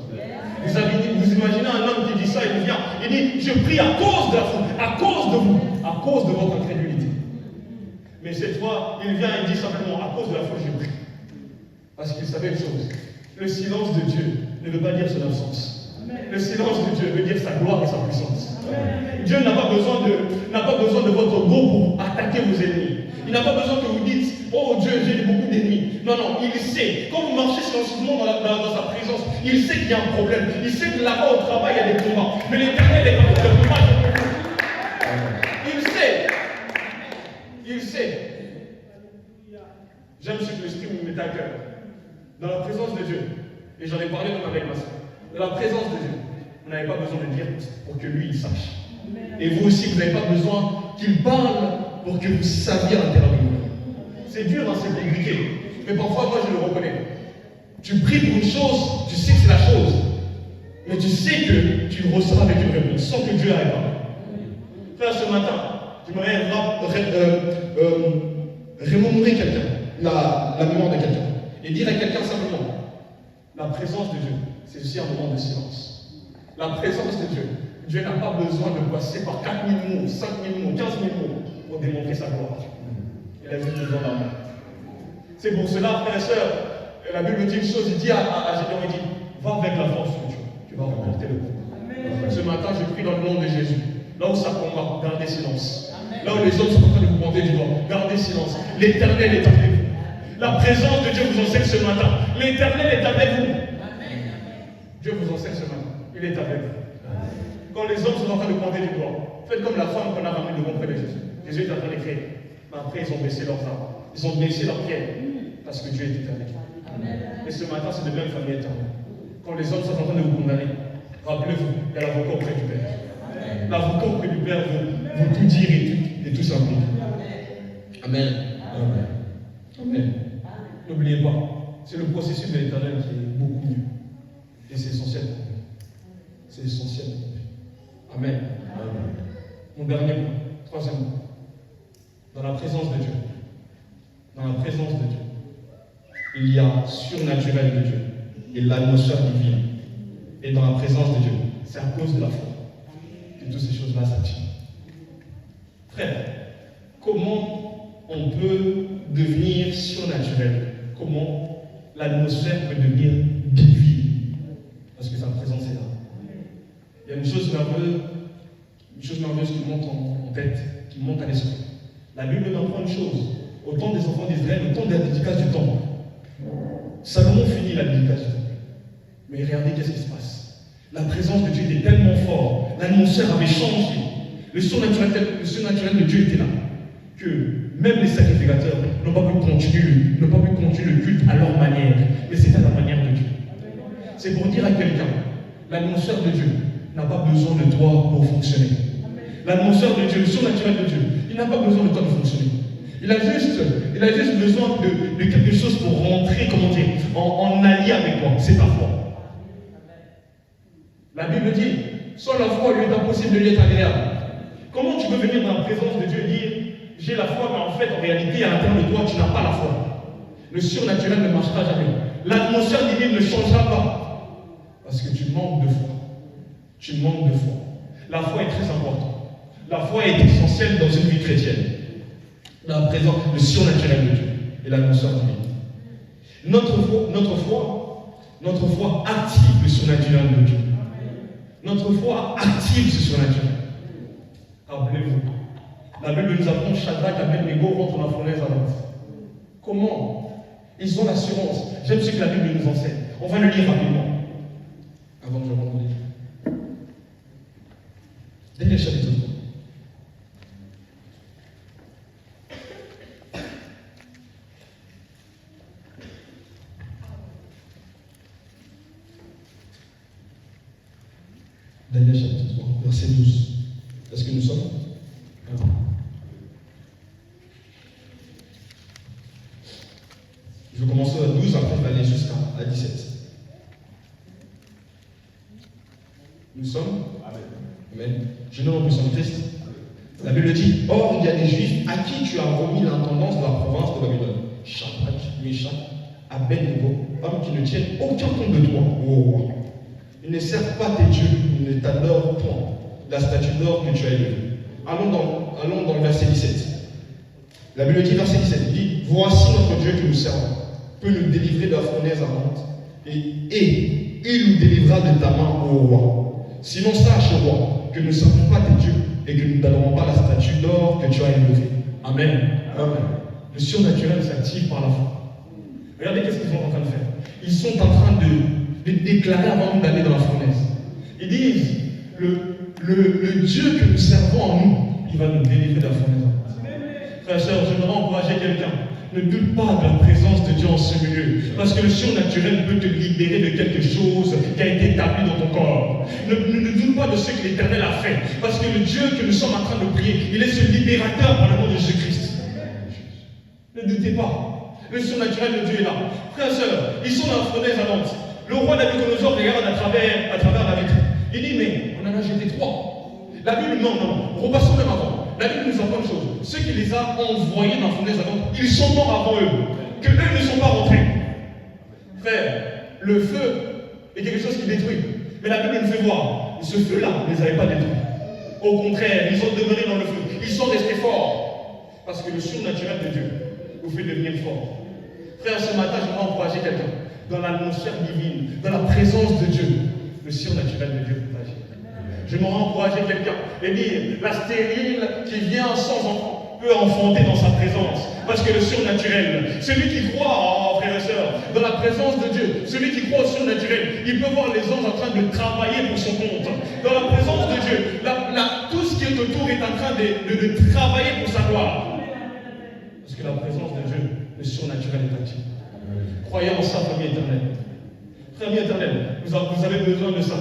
Vous imaginez un homme qui dit ça, il vient, il dit, je prie à cause de la foule, à cause de vous, à cause de votre incrédulité. Mais cette fois, il vient et dit simplement, à cause de la foule, je prie. Parce qu'il savait une chose, le silence de Dieu ne veut pas dire son absence. Le silence de Dieu veut dire sa gloire et sa puissance. Dieu n'a pas besoin de votre go pour attaquer vos ennemis. Il n'a pas besoin que vous dites, oh Dieu, j'ai beaucoup d'ennemis. Non, non, il sait. Quand vous marchez silencieusement dans sa présence, il sait qu'il y a un problème. Il sait que là-bas au travail, il y a des combats. Mais l'Éternel est comme le combat. Il sait. Il sait. J'aime ce que l'Esprit me met à cœur. Dans la présence de Dieu, et j'en ai parlé même avec ma soeur, dans la présence de Dieu, vous n'avez pas besoin de dire pour que lui il sache. Et vous aussi, vous n'avez pas besoin qu'il parle pour que vous saviez à l'intérieur de vous. C'est dur, hein, c'est compliqué. Mais parfois, moi je le reconnais. Tu pries pour une chose, tu sais que c'est la chose. Mais tu sais que tu le reçois avec une réponse, sans que Dieu n'aille pas. Frère, ce matin, j'aimerais remémorer quelqu'un, la mémoire de quelqu'un. Et dire à quelqu'un simplement, la présence de Dieu, c'est aussi un moment de silence. La présence de Dieu, Dieu n'a pas besoin de passer par 4000 mots, 5000 mots, 15 000 mots pour démontrer sa gloire. Il a juste besoin d'un mot. C'est pour cela, frères et sœurs, la Bible dit une chose, il dit à Gédéon, il dit, va avec la force de Dieu, tu vas remporter le combat. Ce matin, je prie dans le nom de Jésus. Là où ça combat, gardez silence. Là où les hommes sont en train de vous pointer du doigt, gardez silence. L'Éternel est avec vous. La présence de Dieu vous enseigne ce matin. L'Éternel est avec vous. Dieu vous enseigne ce matin. Il est avec vous. Quand les hommes sont en train de pointer du doigt, faites comme la femme qu'on a ramenée devant près de Jésus. Jésus est en train d'écrire. Mais après, ils ont baissé leurs armes. Ils ont baissé leurs pieds. Parce que Dieu était avec eux. Et ce matin, c'est de même famille éternelle. Quand les hommes sont en train de vous condamner, rappelez-vous, il y a l'avocat auprès du Père. L'avocat auprès du Père vous tout dire et tout s'accomplir. Amen. Amen. Amen. N'oubliez pas, c'est le processus de l'Éternel qui est beaucoup mieux. Et c'est essentiel pour nous. C'est essentiel pour nous. Amen. Amen. Mon dernier point, troisième point. Dans la présence de Dieu. Dans la présence de Dieu. Il y a surnaturel de Dieu et l'atmosphère divine. Et dans la présence de Dieu, c'est à cause de la foi que toutes ces choses-là s'attirent. Frère, comment on peut devenir surnaturel? Comment l'atmosphère peut devenir divine? Parce que sa présence est là. Il y a une chose merveilleuse qui monte en tête, qui monte à l'esprit. La Bible nous apprend une chose. Au temps des enfants d'Israël, au temps de la dédicace du temple, Salomon finit la dédicace du temple. Mais regardez qu'est-ce qui se passe. La présence de Dieu était tellement forte, l'atmosphère avait changé. Le surnaturel de Dieu était là. Que même les sacrificateurs n'ont pas pu continuer le culte à leur manière. Mais c'était à la manière de Dieu. C'est pour dire à quelqu'un, l'atmosphère de Dieu n'a pas besoin de toi pour fonctionner. L'atmosphère de Dieu, le surnaturel de Dieu, il n'a pas besoin de toi de fonctionner. Il a juste besoin de quelque chose pour rentrer, en allié avec toi. C'est ta foi. La Bible dit, sans la foi, il est impossible de lui être agréable. Comment tu peux venir dans la présence de Dieu et dire, j'ai la foi, mais en fait, en réalité, à l'intérieur de toi, tu n'as pas la foi. Le surnaturel ne marchera jamais. L'atmosphère divine ne changera pas. Parce que tu manques de foi. Tu manques de foi. La foi est très importante. La foi est essentielle dans une vie chrétienne. Dans la présence, le surnaturel de Dieu et l'atmosphère divine. Notre foi active le surnaturel de Dieu. Notre foi active ce surnaturel. Rappelez-vous, la Bible nous apprend Shadrach, Abednego rentrent dans la fournaise ardente. Comment? Ils ont l'assurance. J'aime ce que la Bible nous enseigne. On va le lire rapidement. Avant que je rentre au livre. Daniel chapitre 3. Daniel chapitre 3, verset 12. Est-ce que nous sommes? Alors. Je vais commencer à 12, après je vais aller jusqu'à 17. Nous sommes? Amen. Je nomme en puissance de Christ. La Bible dit, or il y a des Juifs à qui tu as remis l'intendance de la province de Babylone. Shadrach, Meshach, Abednego, hommes qui ne tiennent aucun compte de toi, ô roi. Ils ne servent pas tes dieux, ils ne t'adorent point la statue d'or que tu as élevée. Allons dans le verset 17. La Bible dit, verset 17, il dit, voici notre Dieu que nous servons, peut nous délivrer de la fournaise ardente, et il nous délivrera de ta main, ô roi. Sinon, sache, roi, que nous ne servons pas tes dieux, et que nous n'adorons pas la statue d'or que tu as élevée. Amen. Amen. Le surnaturel s'active par la foi. Regardez qu'est-ce qu'ils sont en train de faire. Ils sont en train de déclarer avant d'aller dans la fournaise. Ils disent, le Dieu que nous servons en nous, il va nous délivrer de la fournaise. Frères et sœurs, j'aimerais encourager quelqu'un. Ne doute pas de la présence de Dieu en ce milieu. Parce que le surnaturel peut te libérer de quelque chose qui a été établi dans ton corps. Ne doute pas de ce que l'Éternel a fait. Parce que le Dieu que nous sommes en train de prier, il est ce libérateur par le nom de Jésus-Christ. Ne doutez pas. Le surnaturel de Dieu est là. Frères et sœurs, ils sont dans la fournaise ardente. Le roi Nabuchodonosor regarde à travers la vitre. Il dit, mais on en a jeté 3. La Bible, non. Repassons même avant. La Bible nous apprend une chose. Ceux qui les a envoyés dans la fournaise ardente, ils sont morts avant eux. Que eux ne sont pas rentrés. Frère, le feu est quelque chose qui détruit. Mais la Bible nous fait voir. Ce feu-là ne les avait pas détruits. Au contraire, ils ont demeuré dans le feu. Ils sont restés forts. Parce que le surnaturel de Dieu vous fait devenir fort. Frère, ce matin, je vais encourager quelqu'un. Dans l'atmosphère divine, dans la présence de Dieu, le surnaturel de Dieu peut agir. Je m'aurais encouragé quelqu'un et dire, la stérile qui vient sans enfant peut enfanter dans sa présence. Parce que le surnaturel, celui qui croit, frères et sœurs, dans la présence de Dieu, celui qui croit au surnaturel, il peut voir les anges en train de travailler pour son compte. Dans la présence de Dieu, tout ce qui est autour est en train de travailler pour sa gloire. Parce que la présence de Dieu, le surnaturel est actif. Croyez en ça, famille éternelle. Famille éternelle, vous avez besoin de ça.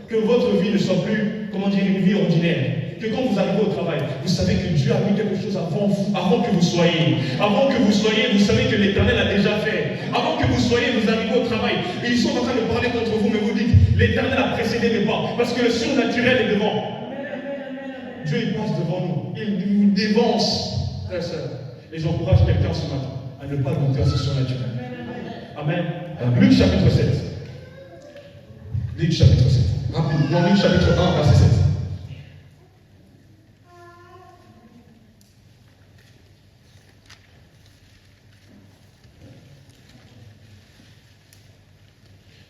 Que votre vie ne soit plus, une vie ordinaire. Que quand vous arrivez au travail, vous savez que Dieu a mis quelque chose avant vous, avant que vous soyez. Avant que vous soyez, vous savez que l'Éternel a déjà fait. Avant que vous soyez, vous arrivez au travail. Et ils sont en train de parler contre vous, mais vous dites, l'Éternel a précédé mes pas. Parce que le surnaturel est devant. Dieu, il passe dévance, frères et sœurs. Et j'encourage quelqu'un ce matin à ne pas douter à ce surnaturel. Amen. Luc chapitre 7. Luc chapitre 7. Rapidement, Luc chapitre 1, verset 7.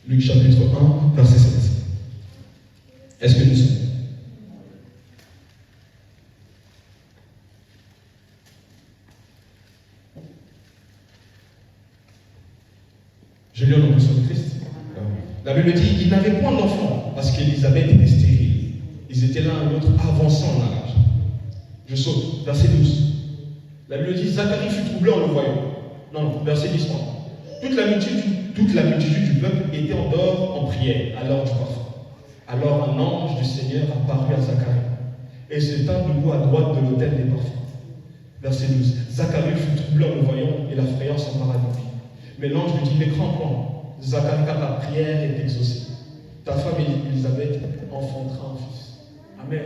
Luc chapitre 1, verset 7. Est-ce que nous sommes? Je lis au nom de Christ. La Bible dit qu'ils n'avaient point d'enfant parce qu'Élisabeth était stérile. Ils étaient l'un à l'autre avançant en âge. Je saute, verset 12. La Bible dit Zacharie fut troublé en le voyant. Non, verset 10. Toute la multitude du peuple était en dehors en prière à l'heure du parfum. Alors un ange du Seigneur apparut à Zacharie et se tint debout à droite de l'autel des parfums. Verset 12. Zacharie fut troublé en le voyant et la frayeur s'empara de lui. Mais l'ange lui dit, ne crains point, Zacharie, car ta prière est exaucée. Ta femme Élisabeth enfantera un fils. Amen.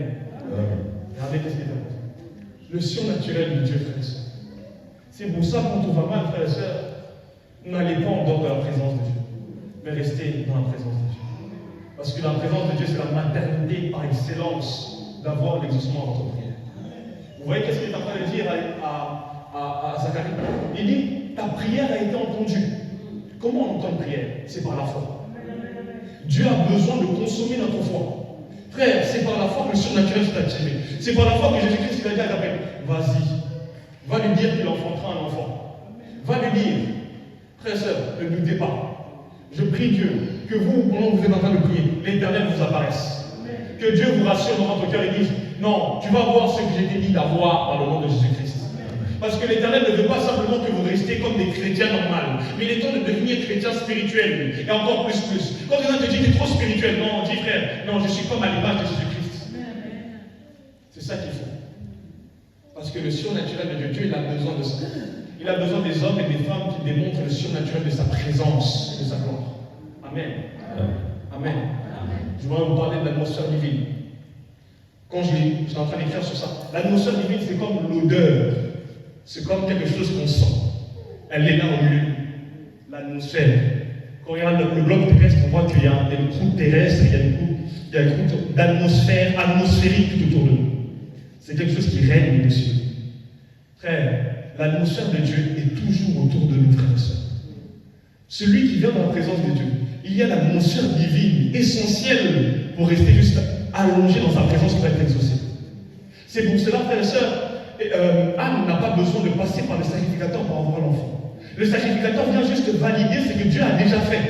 Regardez ce qu'il est. Le surnaturel de Dieu, frères et sœurs. C'est pour ça, quand on va mal, frères et sœurs, n'allez pas en dehors de la présence de Dieu, mais restez dans la présence de Dieu. Parce que la présence de Dieu, c'est la maternité par excellence d'avoir l'exaucement à votre prière. Vous voyez qu'est-ce qu'il est en train de dire à Zacharie? Il dit, ta prière a été entendue. Comment on entend une prière? C'est par la foi. Dieu a besoin de consommer notre foi. Frère, c'est par la foi que le surnaturel s'est activé. C'est par la foi que Jésus-Christ a dit à Gabriel, vas-y, va lui dire qu'il enfantera un enfant. Va lui dire, frère et sœur, ne doutez pas. Je prie Dieu que vous, pendant que vous êtes en train de prier, l'Éternel vous apparaisse. Que Dieu vous rassure dans votre cœur et dise, non, tu vas voir ce que j'ai dit d'avoir dans le nom de Jésus-Christ. Parce que l'Éternel ne veut pas simplement que vous restiez comme des chrétiens normaux, mais il est temps de devenir chrétien spirituel, et encore plus. Quand quelqu'un te dit que tu es trop spirituel, non, dis frère, non, je suis comme à l'image de Jésus-Christ. C'est ça qu'il faut. Parce que le surnaturel de Dieu, il a besoin de ça. Il a besoin des hommes et des femmes qui démontrent le surnaturel de sa présence et de sa gloire. Amen. Amen. Je voudrais vous parler de l'atmosphère divine. Quand j'étais en train d'écrire sur ça, l'atmosphère divine, c'est comme l'odeur. C'est comme quelque chose qu'on sent. Elle est là au milieu. L'atmosphère. Quand on regarde le bloc terrestre, on voit qu'il y a une croûte terrestre, il y a une croûte d'atmosphère, atmosphérique tout autour de nous. C'est quelque chose qui règne au-dessus. Frère, l'atmosphère de Dieu est toujours autour de nous, frères et sœurs. Celui qui vient dans la présence de Dieu, il y a l'atmosphère divine, essentielle pour rester juste allongé dans sa présence pour être exaucé. C'est pour cela, frères et sœurs, Anne n'a pas besoin de passer par le sacrificateur pour avoir l'enfant. Le sacrificateur vient juste valider ce que Dieu a déjà fait.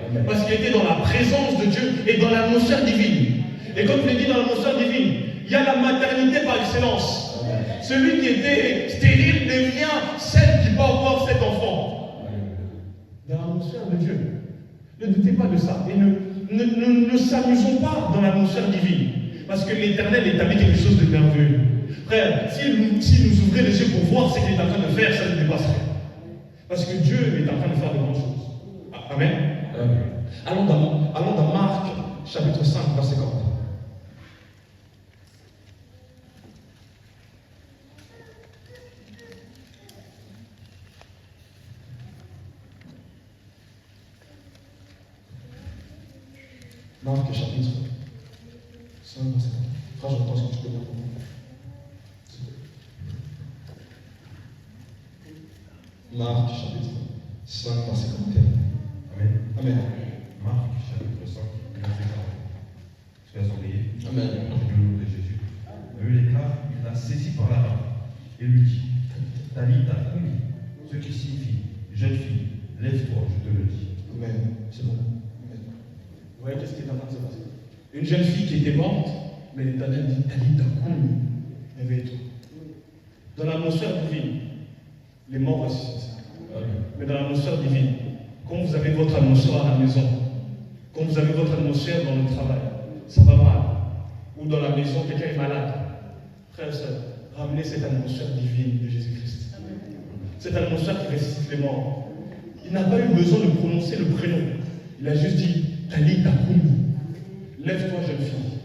Amen. Parce qu'il était dans la présence de Dieu et dans l'atmosphère divine. Et comme je l'ai dit, dans l'atmosphère divine, il y a la maternité par excellence. Amen. Celui qui était stérile devient celle qui va avoir cet enfant. Dans l'atmosphère de Dieu. Ne doutez pas de ça. Et ne s'amusons pas dans l'atmosphère divine. Parce que l'Éternel établit quelque chose de merveilleux. Frère, s'il nous ouvrait les yeux pour voir ce qu'il est en train de faire, ça ne dépasserait. Parce que Dieu est en train de faire de grandes choses. Amen. Allons dans Marc, chapitre 5, verset 40. Marc, chapitre 5, verset 40. Frère, j'entends ce que tu peux dire pour moi. Marc, chapitre 5, verset 41. Amen. Amen. Marc, chapitre 5, verset 40. Soyez surveillés. Amen. Du nom de Jésus. Il déclare, il l'a saisi par la main et lui dit, Talita Kumi, ce qui signifie, jeune fille, lève-toi, je te le dis. Amen. C'est bon. Amen. Vous voyez qu'est-ce qui est en train de se passer? Une jeune fille qui était morte, mais l'Éternel dit, Talita Kumi, réveille-toi. Dans l'atmosphère divine, les morts ressuscitent. Mais dans l'atmosphère divine, quand vous avez votre atmosphère à la maison, quand vous avez votre atmosphère dans le travail, ça va mal, ou dans la maison, quelqu'un est malade, frère et sœur, ramenez cette atmosphère divine de Jésus-Christ. Cette atmosphère qui ressuscite les morts. Il n'a pas eu besoin de prononcer le prénom. Il a juste dit, Talita Kumi, lève-toi jeune fille.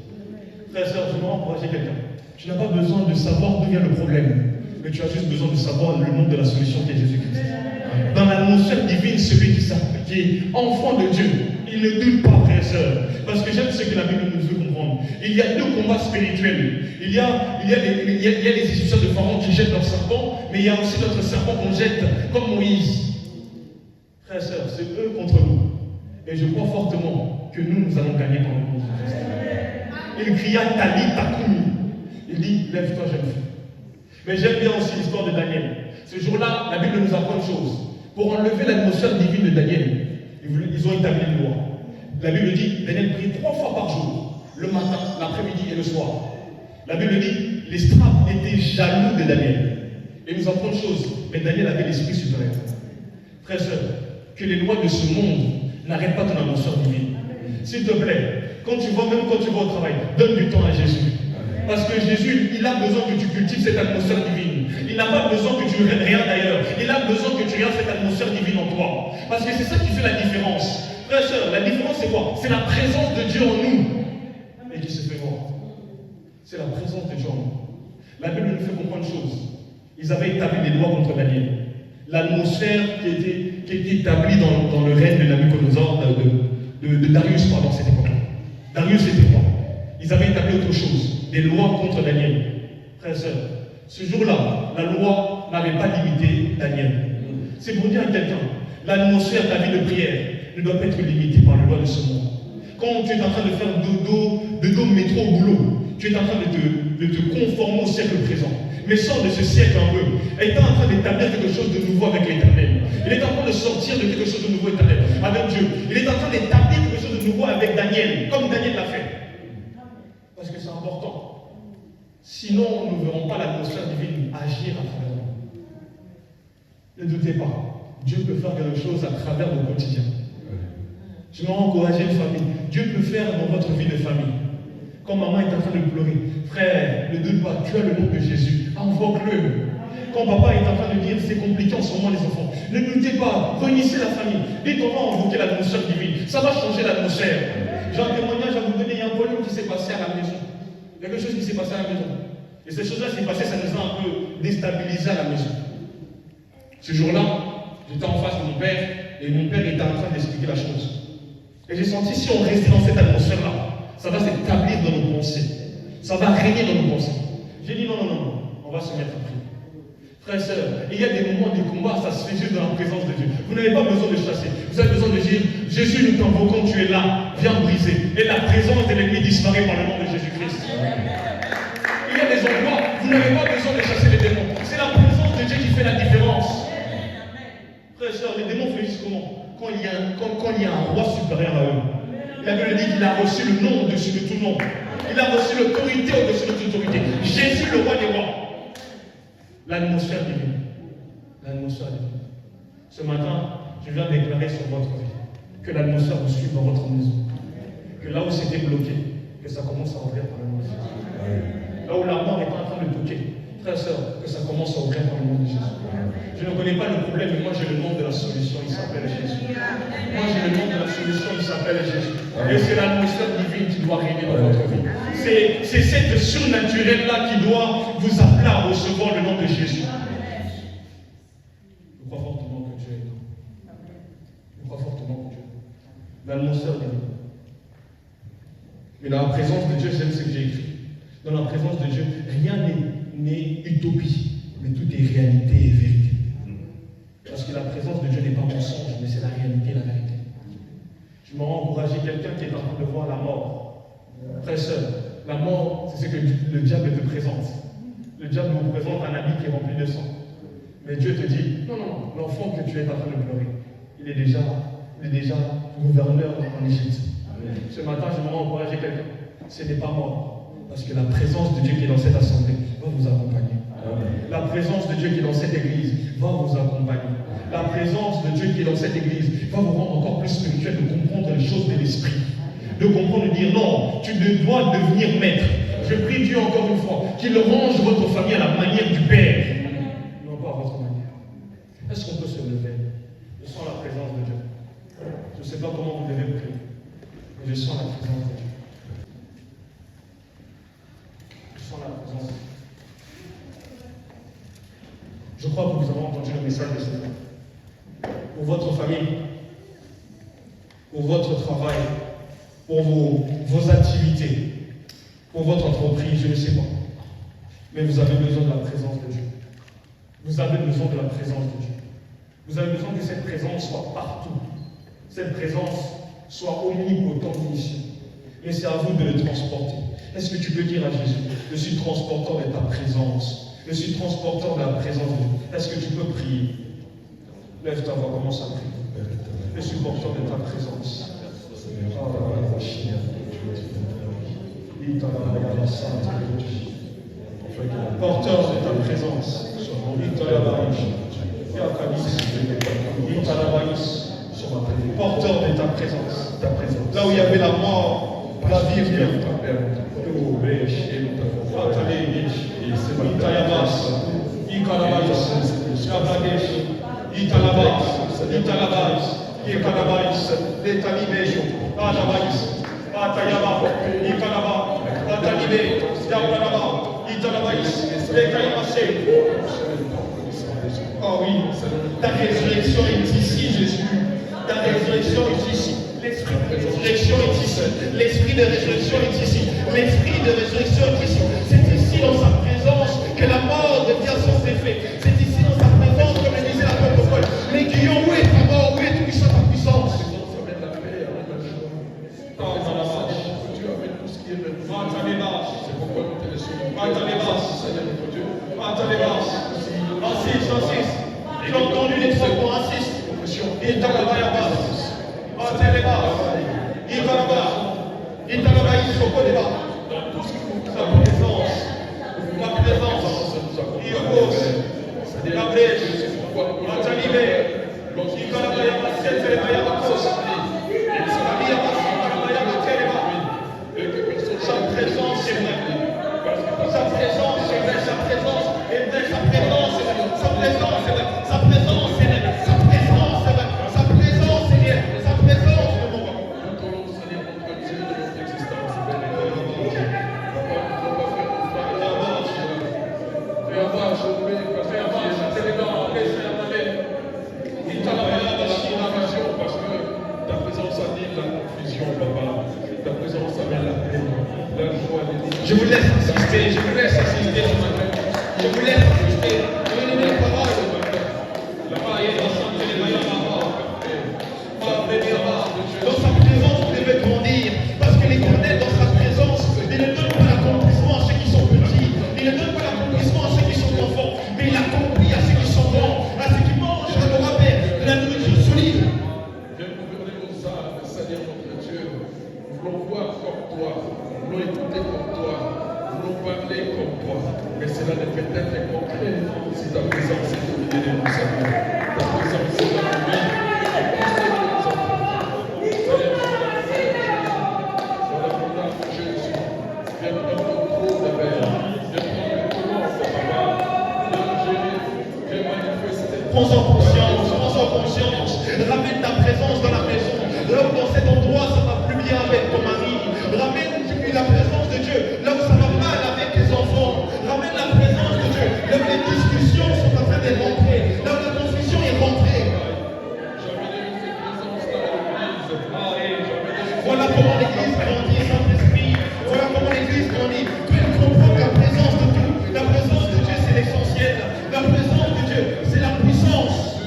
Frère et sœur, je vais encourager quelqu'un. Tu n'as pas besoin de savoir d'où vient le problème. mais tu as juste besoin de savoir le nom de la solution qui est Jésus-Christ. Dans l'atmosphère divine, celui qui est enfant de Dieu, il ne doute pas, frères et sœurs. Parce que j'aime ce que la Bible nous veut comprendre. Il y a deux combats spirituels. Il y a les Égyptiens de Pharaon qui jettent leur serpent, mais il y a aussi notre serpent qu'on jette comme Moïse. Frères et sœurs, c'est eux contre nous. Et je crois fortement que nous allons gagner par le nom de Christ. Il cria Tali Takumi. Il dit, lève-toi, jeune fille. Mais j'aime bien aussi l'histoire de Daniel. Ce jour-là, la Bible nous apprend une chose. Pour enlever l'atmosphère divine de Daniel, ils ont établi une loi. La Bible dit, Daniel prie 3 fois par jour, le matin, l'après-midi et le soir. La Bible dit, les straps étaient jaloux de Daniel. Et nous apprend une chose, mais Daniel avait l'esprit supérieur. Frères et sœurs, que les lois de ce monde n'arrêtent pas ton atmosphère divine. S'il te plaît, même quand tu vas au travail, donne du temps à Jésus. Parce que Jésus, il a besoin que tu cultives cette atmosphère divine. Il n'a pas besoin que tu regardes d'ailleurs. Il a besoin que tu regardes cette atmosphère divine en toi. Parce que c'est ça qui fait la différence. Frères et sœurs, la différence c'est quoi? C'est la présence de Dieu en nous. Et qui se fait voir. C'est la présence de Dieu en nous. La Bible nous fait comprendre une chose. Ils avaient établi des lois contre Daniel. L'atmosphère qui était établie dans le règne de Nabuchodonosor, de Darius, pardon, cette époque-là. Darius était roi. Ils avaient établi autre chose, des lois contre Daniel. Frères et sœurs, ce jour-là, la loi n'avait pas limité Daniel. C'est pour dire à quelqu'un, l'atmosphère de ta vie de prière ne doit pas être limitée par les lois de ce monde. Quand tu es en train de faire dodo métro au boulot, tu es en train de te conformer au siècle présent. Mais sors de ce siècle un peu. Il est en train d'établir quelque chose de nouveau avec l'Éternel. Il est en train de sortir de quelque chose de nouveau éternel avec Dieu. Il est en train d'établir quelque chose de nouveau avec Daniel, comme Daniel l'a fait. Parce que c'est important. Sinon, nous ne verrons pas l'atmosphère divine agir à travers nous. Ne doutez pas, Dieu peut faire quelque chose à travers nos quotidiens. Je vais encourager une famille. Dieu peut faire dans votre vie de famille. Quand maman est en train de pleurer, frère, ne doute pas, tu as le nom de Jésus, invoque-le. Quand papa est en train de dire c'est compliqué en ce moment les enfants, ne doutez pas, réunissez la famille. Dites on va invoquer l'atmosphère divine. Ça va changer l'atmosphère. J'ai un témoignage à vous donner, il y a un problème qui s'est passé à la maison. Il y a quelque chose qui s'est passé à la maison. Et ces choses-là s'est passé, ça nous a un peu déstabilisé à la maison. Ce jour-là, j'étais en face de mon père, et mon père était en train d'expliquer la chose. Et j'ai senti si on restait dans cette atmosphère-là, ça va s'établir dans nos pensées. Ça va régner dans nos pensées. J'ai dit non, on va se mettre à prier. Frères et sœurs, il y a des moments de combat, ça se fait juste dans la présence de Dieu. Vous n'avez pas besoin de chasser. Vous avez besoin de dire, Jésus, nous t'invoquons, tu es là, viens briser. Et la présence de l'ennemi disparaît par le nom de Jésus-Christ. Il y a des endroits, vous n'avez pas besoin de chasser les démons. C'est la présence de Dieu qui fait la différence. Frères et sœurs, les démons font comment? Quand il y a un roi supérieur à eux. La Bible dit qu'il a reçu le nom au-dessus de tout nom. Il a reçu l'autorité au-dessus de toute autorité. Jésus, le roi des rois. L'atmosphère divine. L'atmosphère divine. Ce matin, je viens déclarer sur votre vie que l'atmosphère vous suive dans votre maison. Que là où c'était bloqué, que ça commence à ouvrir par le nom de Jésus. Là où la mort est en train de toquer, frères et sœurs, que ça commence à ouvrir par le nom de Jésus. Je ne connais pas le problème, mais moi j'ai le nom de la solution, il s'appelle Jésus. Moi j'ai le nom de la solution, il s'appelle Jésus. Et c'est l'atmosphère divine qui doit régner dans votre vie. C'est cette surnaturelle-là qui doit vous appeler à recevoir le nom de Jésus. Je crois fortement que Dieu est là. Je crois fortement que Dieu est là. L'atmosphère divine. Mais dans la présence de Dieu, j'aime ce que j'ai écrit. Dans la présence de Dieu, rien n'est utopie, mais tout est réalité et vérité. Parce que la présence de Dieu n'est pas mensonge, mais c'est la réalité et la vérité. Je me rends encourager quelqu'un qui est en train de voir la mort. Frère et sœur, la mort, c'est ce que le diable te présente. Le diable vous présente un habit qui est rempli de sang. Mais Dieu te dit, non, l'enfant que tu es en train de pleurer, il est déjà gouverneur en Égypte. Ce matin, je me rends encourager quelqu'un. Ce n'est pas mort. Parce que la présence de Dieu qui est dans cette assemblée va vous accompagner. La présence de Dieu qui est dans cette église va vous accompagner. La présence de Dieu qui est dans cette église va vous rendre encore plus spirituel de comprendre les choses de l'esprit. De comprendre, de dire non, tu dois devenir maître. Je prie Dieu encore une fois qu'il range votre famille à la manière du Père. Non pas à votre manière. Est-ce qu'on peut se lever? Je sens la présence de Dieu. Je ne sais pas comment vous devez prier, mais je sens la présence de Dieu. Je sens la présence de Dieu. pour votre travail, pour vos activités, pour votre entreprise, je ne sais pas. Mais vous avez besoin de la présence de Dieu. Vous avez besoin de la présence de Dieu. Vous avez besoin que cette présence soit partout. Cette présence soit omnipotente ici. Et c'est à vous de le transporter. Est-ce que tu peux dire à Jésus, je suis transporteur de ta présence. Je suis transporteur de la présence de Dieu. Est-ce que tu peux prier? Lève ta voix, commence à prier. Je suis porteur de ta présence. Porteur de ta présence. Porteur de ta présence. Là où il y avait la mort, la vie revient. Oh oui, ta résurrection est ici, Jésus. Ta résurrection est ici. L'esprit de résurrection est ici. L'esprit de résurrection est ici. L'esprit de résurrection est ici. C'est ici dans sa présence que la mort devient sans effet. C'est ici dans sa présence, comme le disait l'apôtre Paul. L'aiguillon, où est ta mort? Où est tout puissant ta puissance? J'ai entendu les trois pour insiste. Il est à la bas. Il est à la bas. Il est à la bas. Il est au débat. La présence. Il oppose. La brèche. La talibé. Il est à la bas. C'est la sa présence est vraie. Sa présence est vraie. Sa présence est vraie. Sa présence est vraie. Sa présence est vraie. Sa présence est vraie. Sa présence est vraie. Sa présence est vraie. Sa présence est vraie. Parce que ta présence annule la confusion, papa. Ta présence amène la paix, la joie. Je vous laisse assister. Je vous laisse assister ce matin. Je vous laisse assister. Donnez les paroles. Dans sa présence, vous devez grandir. Parce que l'Éternel, dans sa présence, il ne donne pas l'accomplissement à ceux qui sont petits. Il ne donne pas l'accomplissement à ceux qui sont enfants. Mais il accomplit à ceux qui sont grands, à ceux qui mangent à leur appel de la nourriture solide. Seigneur notre Dieu, nous voulons voir comme toi, nous voulons écouter comme toi, nous voulons parler comme toi. Mais cela ne peut être concret si ta présence est au milieu de nous, Seigneur. Ta présence est dans nos vies. Prends-en conscience, ramène ta présence dans la maison. Là où dans cet endroit ça va plus bien avec ton mari, ramène la présence de Dieu. Là où ça va mal avec tes enfants, ramène la présence de Dieu. Là où les discussions sont en train de rentrer, là où la confusion est rentrée. Voilà comment l'église grandit, Saint-Esprit. Voilà comment l'église grandit. Tu comprends que la présence de Dieu, la présence de Dieu c'est l'essentiel. La présence de Dieu c'est la puissance.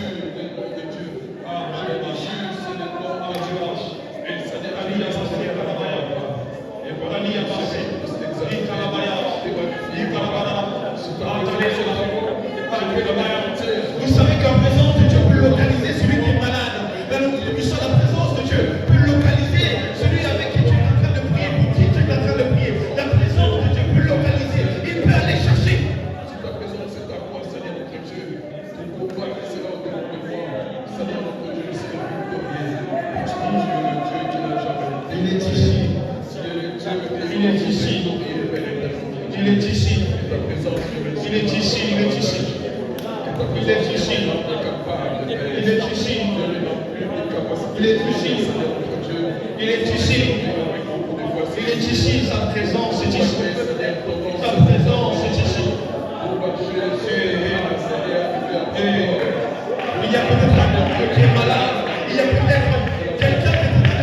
Vous savez que la présence de Dieu peut localiser celui qui est malade. La présence de Dieu peut localiser celui avec qui tu es en train de prier, pour qui tu es en train de prier. La présence de Dieu peut localiser. Il peut aller chercher. Si ta présence est à moi, Seigneur notre Dieu, tu peux voir que c'est là où nous devons voir. Seigneur notre Dieu, c'est le victorieux. Tu es le Dieu qui n'a jamais été. Il est ici. Il est ici. Il est ici. Ta présence, il est ici. Il est ici. Il est ici. Il est ici. Il est ici. Il est ici. Il est ici. Sa présence est ici. Sa présence est ici. Il y a peut-être un homme qui est malade. Il y a peut-être quelqu'un qui est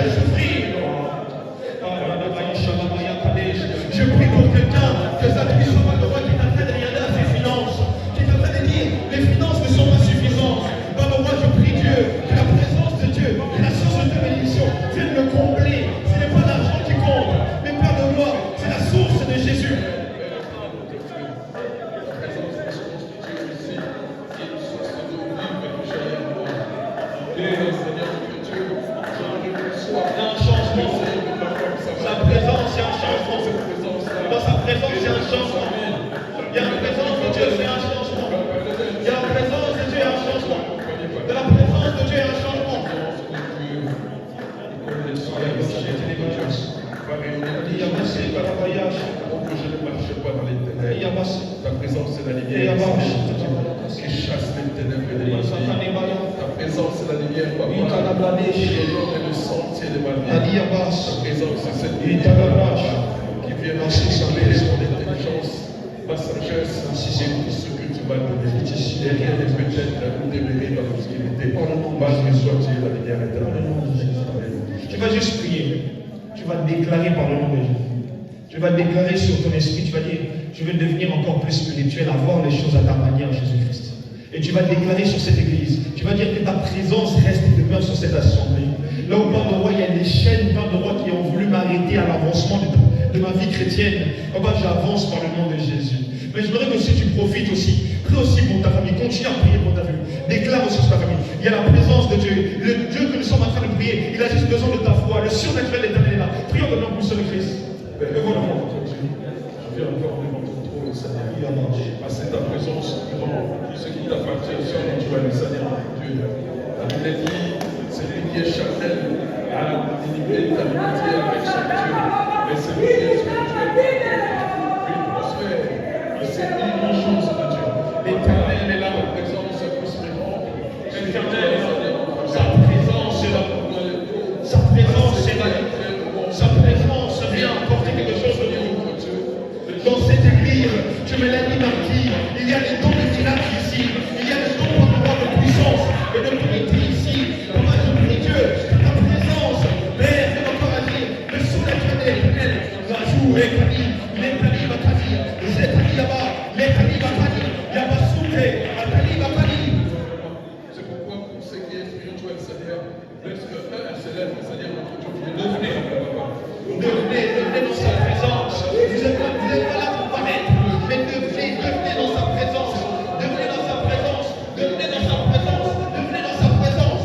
va réunir pour que je ne marche pas dans les ténèbres. Ta présence c'est la lumière qui chasse les ténèbres de ma vie. Ta présence c'est la lumière qui illumine le sentier de ma vie. Ta présence c'est cette lumière qui vient m'éclairer mon intelligence, ma sagesse et tout ce que tu m'as donné. Et rien n'est peut-être ou demeurer dans l'obscurité. Malgré soit-il la lumière éternelle. Tu vas juste prier. Tu vas déclarer par le nom de Jésus. Tu vas déclarer sur ton esprit. Tu vas dire, je veux devenir encore plus spirituel, avoir les choses à ta manière, Jésus-Christ. Et tu vas déclarer sur cette église. Tu vas dire que ta présence reste et demeure sur cette assemblée. Là où plein de rois, il y a des chaînes, plein de rois qui ont voulu m'arrêter à l'avancement de ma vie chrétienne. Papa, j'avance par le nom de Jésus. Mais je voudrais que si tu profites aussi, prie aussi pour ta famille, continue à prier pour ta famille, déclare aussi sur ta famille. Il y a la présence de Dieu, le Dieu que nous sommes en train de prier, il a juste besoin de ta foi, le surnaturel éternel est là. Prions le nom pour le Christ. Devant Dieu, je viens encore devant ton trône, Seigneur. À cette ta présence, tout ce qui t'appartient, surnaturel, Seigneur, Dieu. La Bible dit, celui qui est charnel a l'intimité d'amitié avec son Dieu, mais celui qui est spirituel, lui prospère. C'est une chose de Dieu. L'éternel est là, la présence prospérant. L'éternel est là, sa présence est là. Sa présence est là. Sa présence vient apporter quelque chose de nouveau. Dans cette église, tu me l'as dit, Marquis, il y a les dons de miracles ici. Il y a les dons de puissance et de vérité ici. Comment je prie Dieu, ta présence, Père, de notre agir, le surnaturel éternel, la joue, les Kali va Kali, les Kali là-bas, les Kali va Kali, Yabasouté, Kali va Kali. C'est pourquoi pour ce qui est spirituel, Seigneur, lorsque un s'élève, Seigneur, notre Dieu, devenez dans sa présence. Vous êtes pas là pour paraître, mais devenez dans sa présence. Devenez dans sa présence. Devenez dans sa présence. Devenez dans sa présence.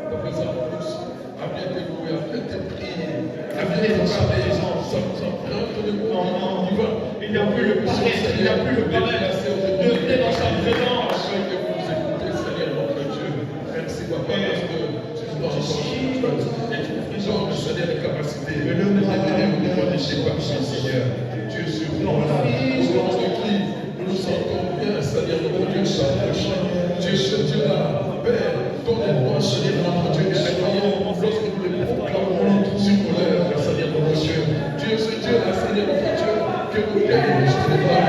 Ta présence pousse à bien t'écouter, à bien te prier, à bien Devenez dans te sa parler, présence. sans crainte de Non, divin. il n'y a plus le paraître, il n'y a plus le paraître. Devenez dans sa présence. Afin que vous nous écoutez, Seigneur notre Dieu. Merci, Papa, parce que tu nous donnes encore Seigneur, les capacités de démonischer par son Seigneur. Dieu sur nous, au nom de qui nous nous sentons bien, Seigneur, notre Dieu, Dieu, ce Dieu-là, Père, donne-moi, Seigneur, notre Dieu, des réveillons lorsque nous les proclamons sur nos lèvres, Seigneur, notre Dieu. Dieu, ce Dieu-là, Seigneur, notre Dieu, que nous gagnons, Seigneur,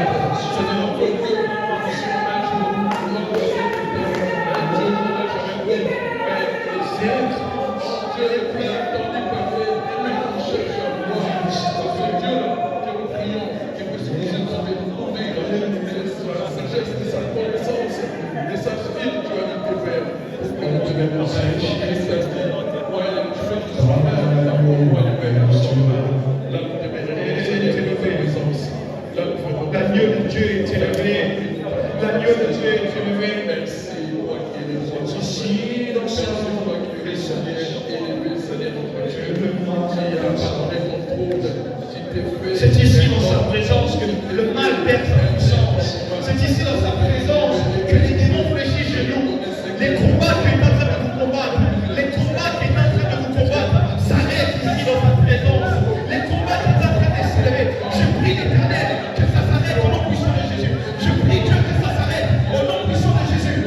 notre Dieu, que nous soyons un jour, nous allons Dieu, nous n'avons jamais vu, Père, le ciel, Dieu est plus attendu parler, mais on cherche à voir. C'est ce Dieu-là que nous prions, qui puisse nous aider, nous conduire de sa sagesse, de sa connaissance, de sa spiritualité, Père, pour que nous devons Christ a dit, moi, je fais tout ça, moi, le Père, là, nous demeurons, Seigneur, de présence. L'agneau de Dieu est élevé. L'agneau de Dieu est élevé. Merci, moi qui est le roi. Ici, dans ce Moi qui est le Seigneur, Seigneur, notre Dieu, qui a pardonné ton trône, qui t'est fait. c'est ici dans sa présence que le mal perd sa puissance. C'est ici dans sa présence que les démons fléchissent chez nous. Les combats qui est en train de vous combattre, les combats qui est en train de vous combattre, s'arrêtent ici dans sa présence. Les combats qui est en train de s'élever. Je prie l'Éternel que ça s'arrête au nom puissant de Jésus. Je prie Dieu que ça s'arrête au nom puissant de Jésus.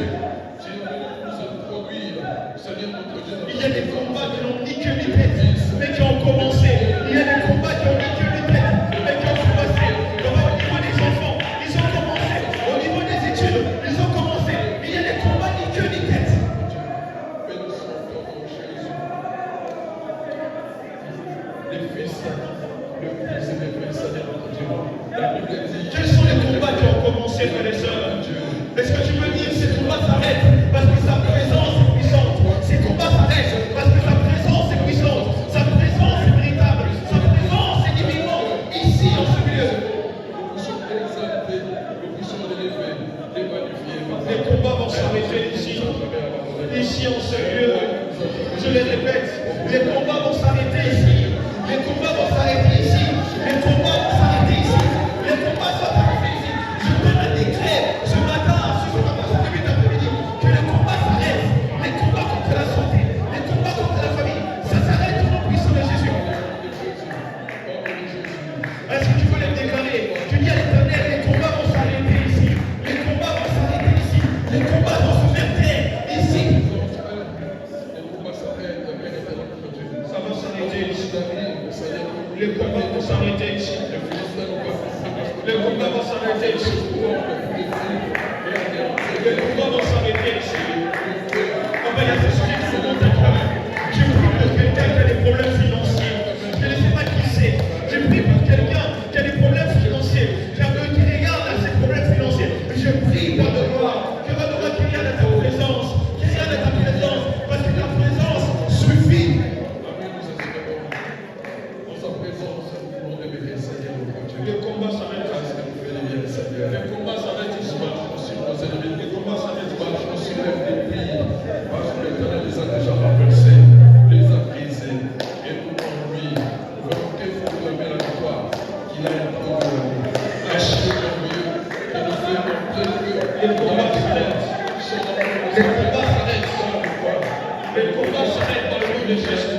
Il y a des combats qui n'ont ni queue ni tête, mais qui ont commencé. Il y a des combats qui ont ni queue ni tête, mais qui ont commencé. Au niveau des enfants, ils ont commencé. Au niveau des études, ils ont commencé. Il y a des combats ni queue ni tête. Quels sont les combats qui ont commencé, frères et sœurs? Est-ce que tu peux dire ces combats s'arrêtent parce que sa présence est puissante? Ces combats s'arrêtent parce que sa présence est puissante. Sa présence est véritable. Sa présence est divine. Ici, en ce milieu. Les combats vont s'arrêter ici. Ici, en ce lieu. Je les répète. Les combats vont s'arrêter ici. Les combats vont s'arrêter ici. Les combats vont s'arrêter ici. Les combats vont s'arrêter ici. Je donne un décret ce matin, ce début d'après-midi, que les combats s'arrêtent. Les combats contre la santé, les combats contre la famille, ça s'arrête au nom puissant Les combats vont s'arrêter ici. Les combats vont s'arrêter ici. Les combats vont s'arrêter ici. Papa, il y a des choses qui sont dans ta cœur. Je prie pour quelqu'un qui a des problèmes financiers. Je ne sais pas qui c'est. Je prie pour quelqu'un qui a des problèmes financiers. Qui regarde à ses problèmes financiers. Je prie, Père de gloire, que va devoir qu'il y ait de ta présence. Qu'il y ait de ta présence. Parce que ta présence suffit. Le combat s'arrête. Le combat s'arrête ici. Le combat s'arrête. Je me soulève des prières parce que l'Éternel les a déjà renversés, les a brisés. Et nous, en lui, volonté pour donner la victoire qu'il a introduit. Merci merveilleux que nous faisons montrer que Le combat s'arrête. Le combat s'arrête. Le combat s'arrête dans le nom de Jésus.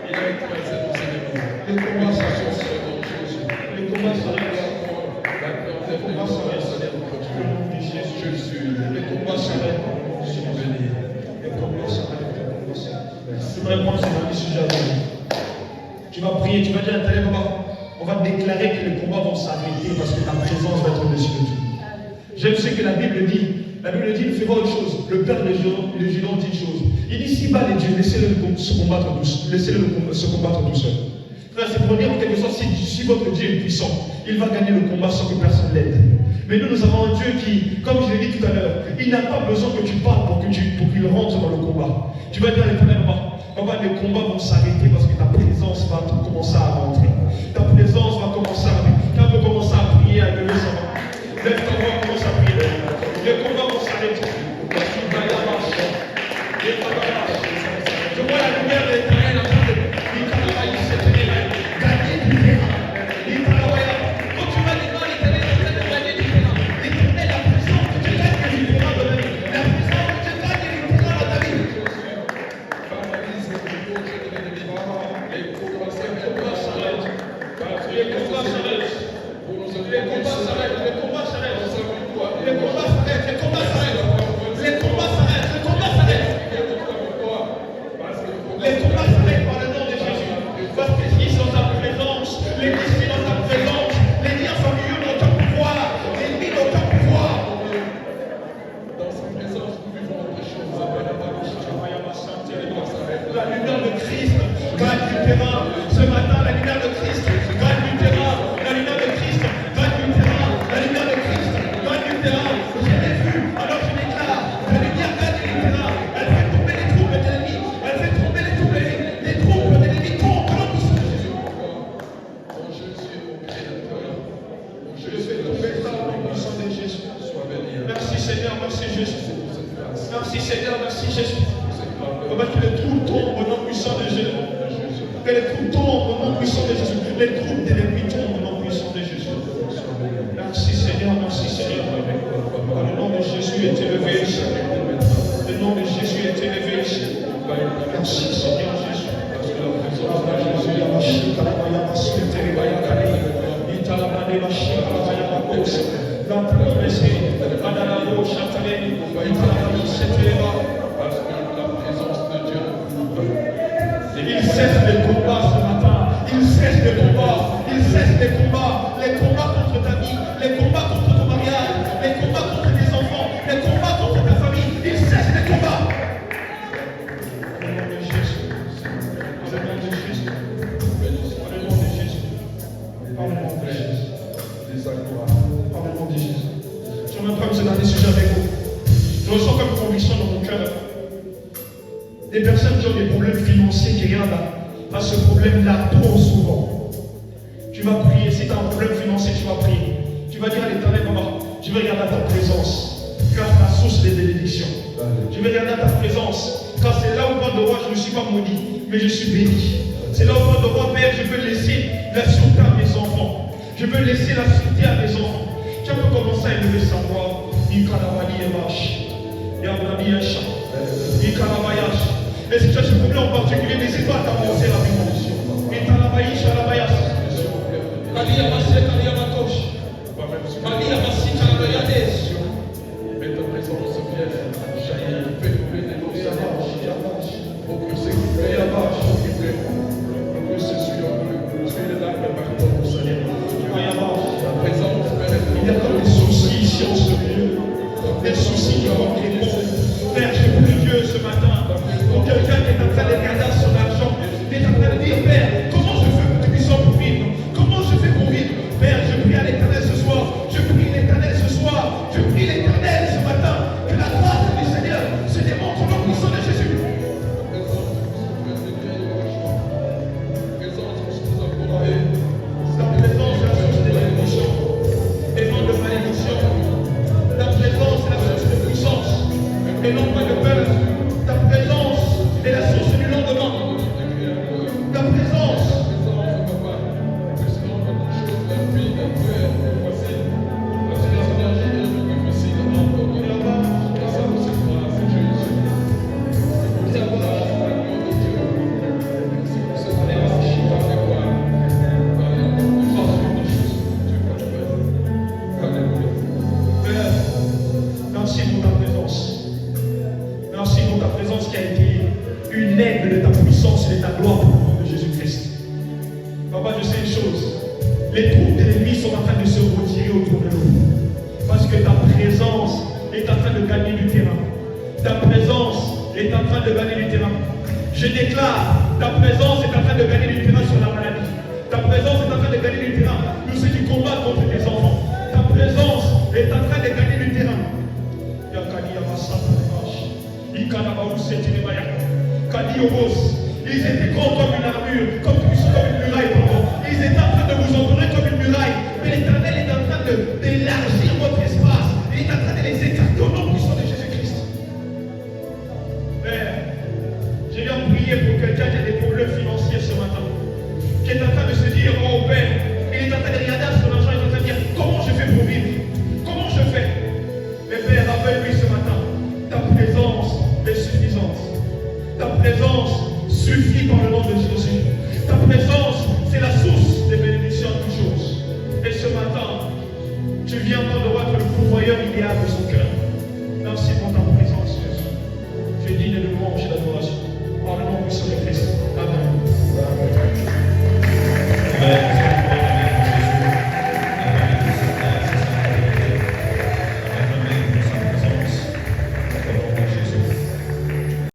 il a écrasé nos ennemis. Le combat s'arrête. Le Le combat s'arrête. Le combat s'arrête. Le combat s'arrête. Le combat s'arrête. Je voudrais prendre ce dernier sujet avec vous. Tu vas prier, tu vas dire à ta lèvre, on va déclarer que les combats vont s'arrêter parce que ta présence va être au-dessus de tout. J'aime ce que la Bible dit. La Bible dit, il fait voir une chose. Le Père des Géants dit une chose. Il dit, si bas les dieux, laissez-le se combattre tout seul. Frère, c'est pour dire en quelque sorte, si votre Dieu est puissant, il va gagner le combat sans que personne l'aide. Mais nous avons un Dieu qui, comme je l'ai dit tout à l'heure, il n'a pas besoin que tu parles pour qu'il rentre dans le combat. Tu vas dire à l'Éternel, papa, les combats vont s'arrêter parce que ta présence va commencer à rentrer. Ta présence va commencer à rentrer. Quand on peut commencer à prier, à lever sa main. Lève ta voix, commence à prier. Les combats vont s'arrêter. Je vois la lumière de l'Éternel en train de gagner du terrain. Quand tu vas devant l'Éternel, tu vas gagner du terrain. L'Éternel, la présence que tu gagnes du terrain dans la vie. La présence que tu gagnes du terrain dans ta vie. Les combats s'arrêtent. Les combats s'arrêtent. Les combats s'arrêtent. Les combats s'arrêtent. Les combats s'arrêtent. Les combats s'arrêtent. Les combats s'arrêtent. Les combats s'arrêtent. Les combats s'arrêtent par le nom de Jésus. Parce que qui sont ta présence, l'église qui est dans ta présence, les liens familiaux n'ont aucun pouvoir, l'ennemi n'a aucun pouvoir. Dans sa présence, nous vivons autre chose. La lumière de Christ gagne du terrain. Ce matin, la lumière de Christ gagne du terrain. La lumière de Christ gagne du terrain. La lumière de Christ gagne du terrain. Je l'ai vu, alors je déclare. La lumière gagne du terrain. Elle fait tomber les troupes de l'ennemi. Elle fait tomber les troupes de l'ennemi. Les troupes de l'ennemi tombent au nom de Jésus. Mon Jésus, mon Créateur, mon Je Jésus, fais tomber ça au nom puissant de Jésus. sois béni. Merci Seigneur, merci Jésus. Pour cette grâce, Merci Seigneur, merci Jésus. pour cette grandeur Papa, que les troupes tombent au nom puissant de Jésus. de Jésus. Que les troupes tombent au nom puissant de Jésus. Les troupes de l'ennemi tombent au nom puissant de Jésus. Merci Seigneur, merci Seigneur. Le nom de Jésus est élevé ici. Le nom de Jésus est élevé ici. Merci Seigneur Jésus. Parce que la présence de Dieu nous couvre. Il cesse les combats ce matin. Il cesse les combats. Il cesse les combats. Les combats contre ta vie. Les combats contre ton mariage. Les combats contre tes enfants. Les combats contre ta famille. Il cesse les combats. Au nom de Jésus. Au nom de Jésus. Au nom de Jésus. Au nom de Jésus. Au nom de Jésus. Je me prends ce dernier sujet avec vous. Je ressens comme conviction dans mon cœur. Des personnes qui ont des problèmes financiers qui regardent à ce problème-là trop souvent. Tu vas prier. Si tu as un problème financier, tu vas prier. Tu vas dire à l'Éternel, maman, je vais regarder à ta présence, car ta source des bénédictions. Je vais regarder à ta présence, car c'est là où par de roi, je ne suis pas maudit, mais je suis béni. C'est là où par de roi, Père, je peux laisser la sûreté à mes enfants. Je peux laisser la sûreté à mes enfants. Tu peux commencer à élever sa voix. Et si tu as ce problème en particulier, n'hésite pas à t'avancer rapidement. Mais ta présence vienne jaillir, fais couler de l'eau, pour que ce qui plaît, pour que ce soit terrible de ta puissance et de ta gloire pour le nom de Jésus-Christ. Papa, je sais une chose. Les troupes de l'ennemi sont en train de se retirer autour de nous. Parce que ta présence est en train de gagner du terrain. Ta présence est en train de gagner du terrain. Je déclare, ta présence est en train de gagner du terrain sur la maladie. Ta présence est en train de gagner du terrain. Tous ceux qui combattent contre tes enfants. Ta présence est en train de gagner du terrain. Ils étaient grands comme une armure, comme une muraille, pardon. Ils étaient en train de vous entourer comme une muraille. Mais l'Éternel est en train d'élargir votre espace. Il est en train de les écarter au nom puissant de Jésus-Christ. Père, je viens prier pour quelqu'un qui a des problèmes financiers ce matin. Qui est en train de se dire, oh Père, il est en train de regarder à son argent, il est en train de dire, comment je fais pour vivre? Comment je fais? Mais Père, rappelle-lui ce matin, ta présence est suffisante. Ta présence suffit par le nom de Jésus.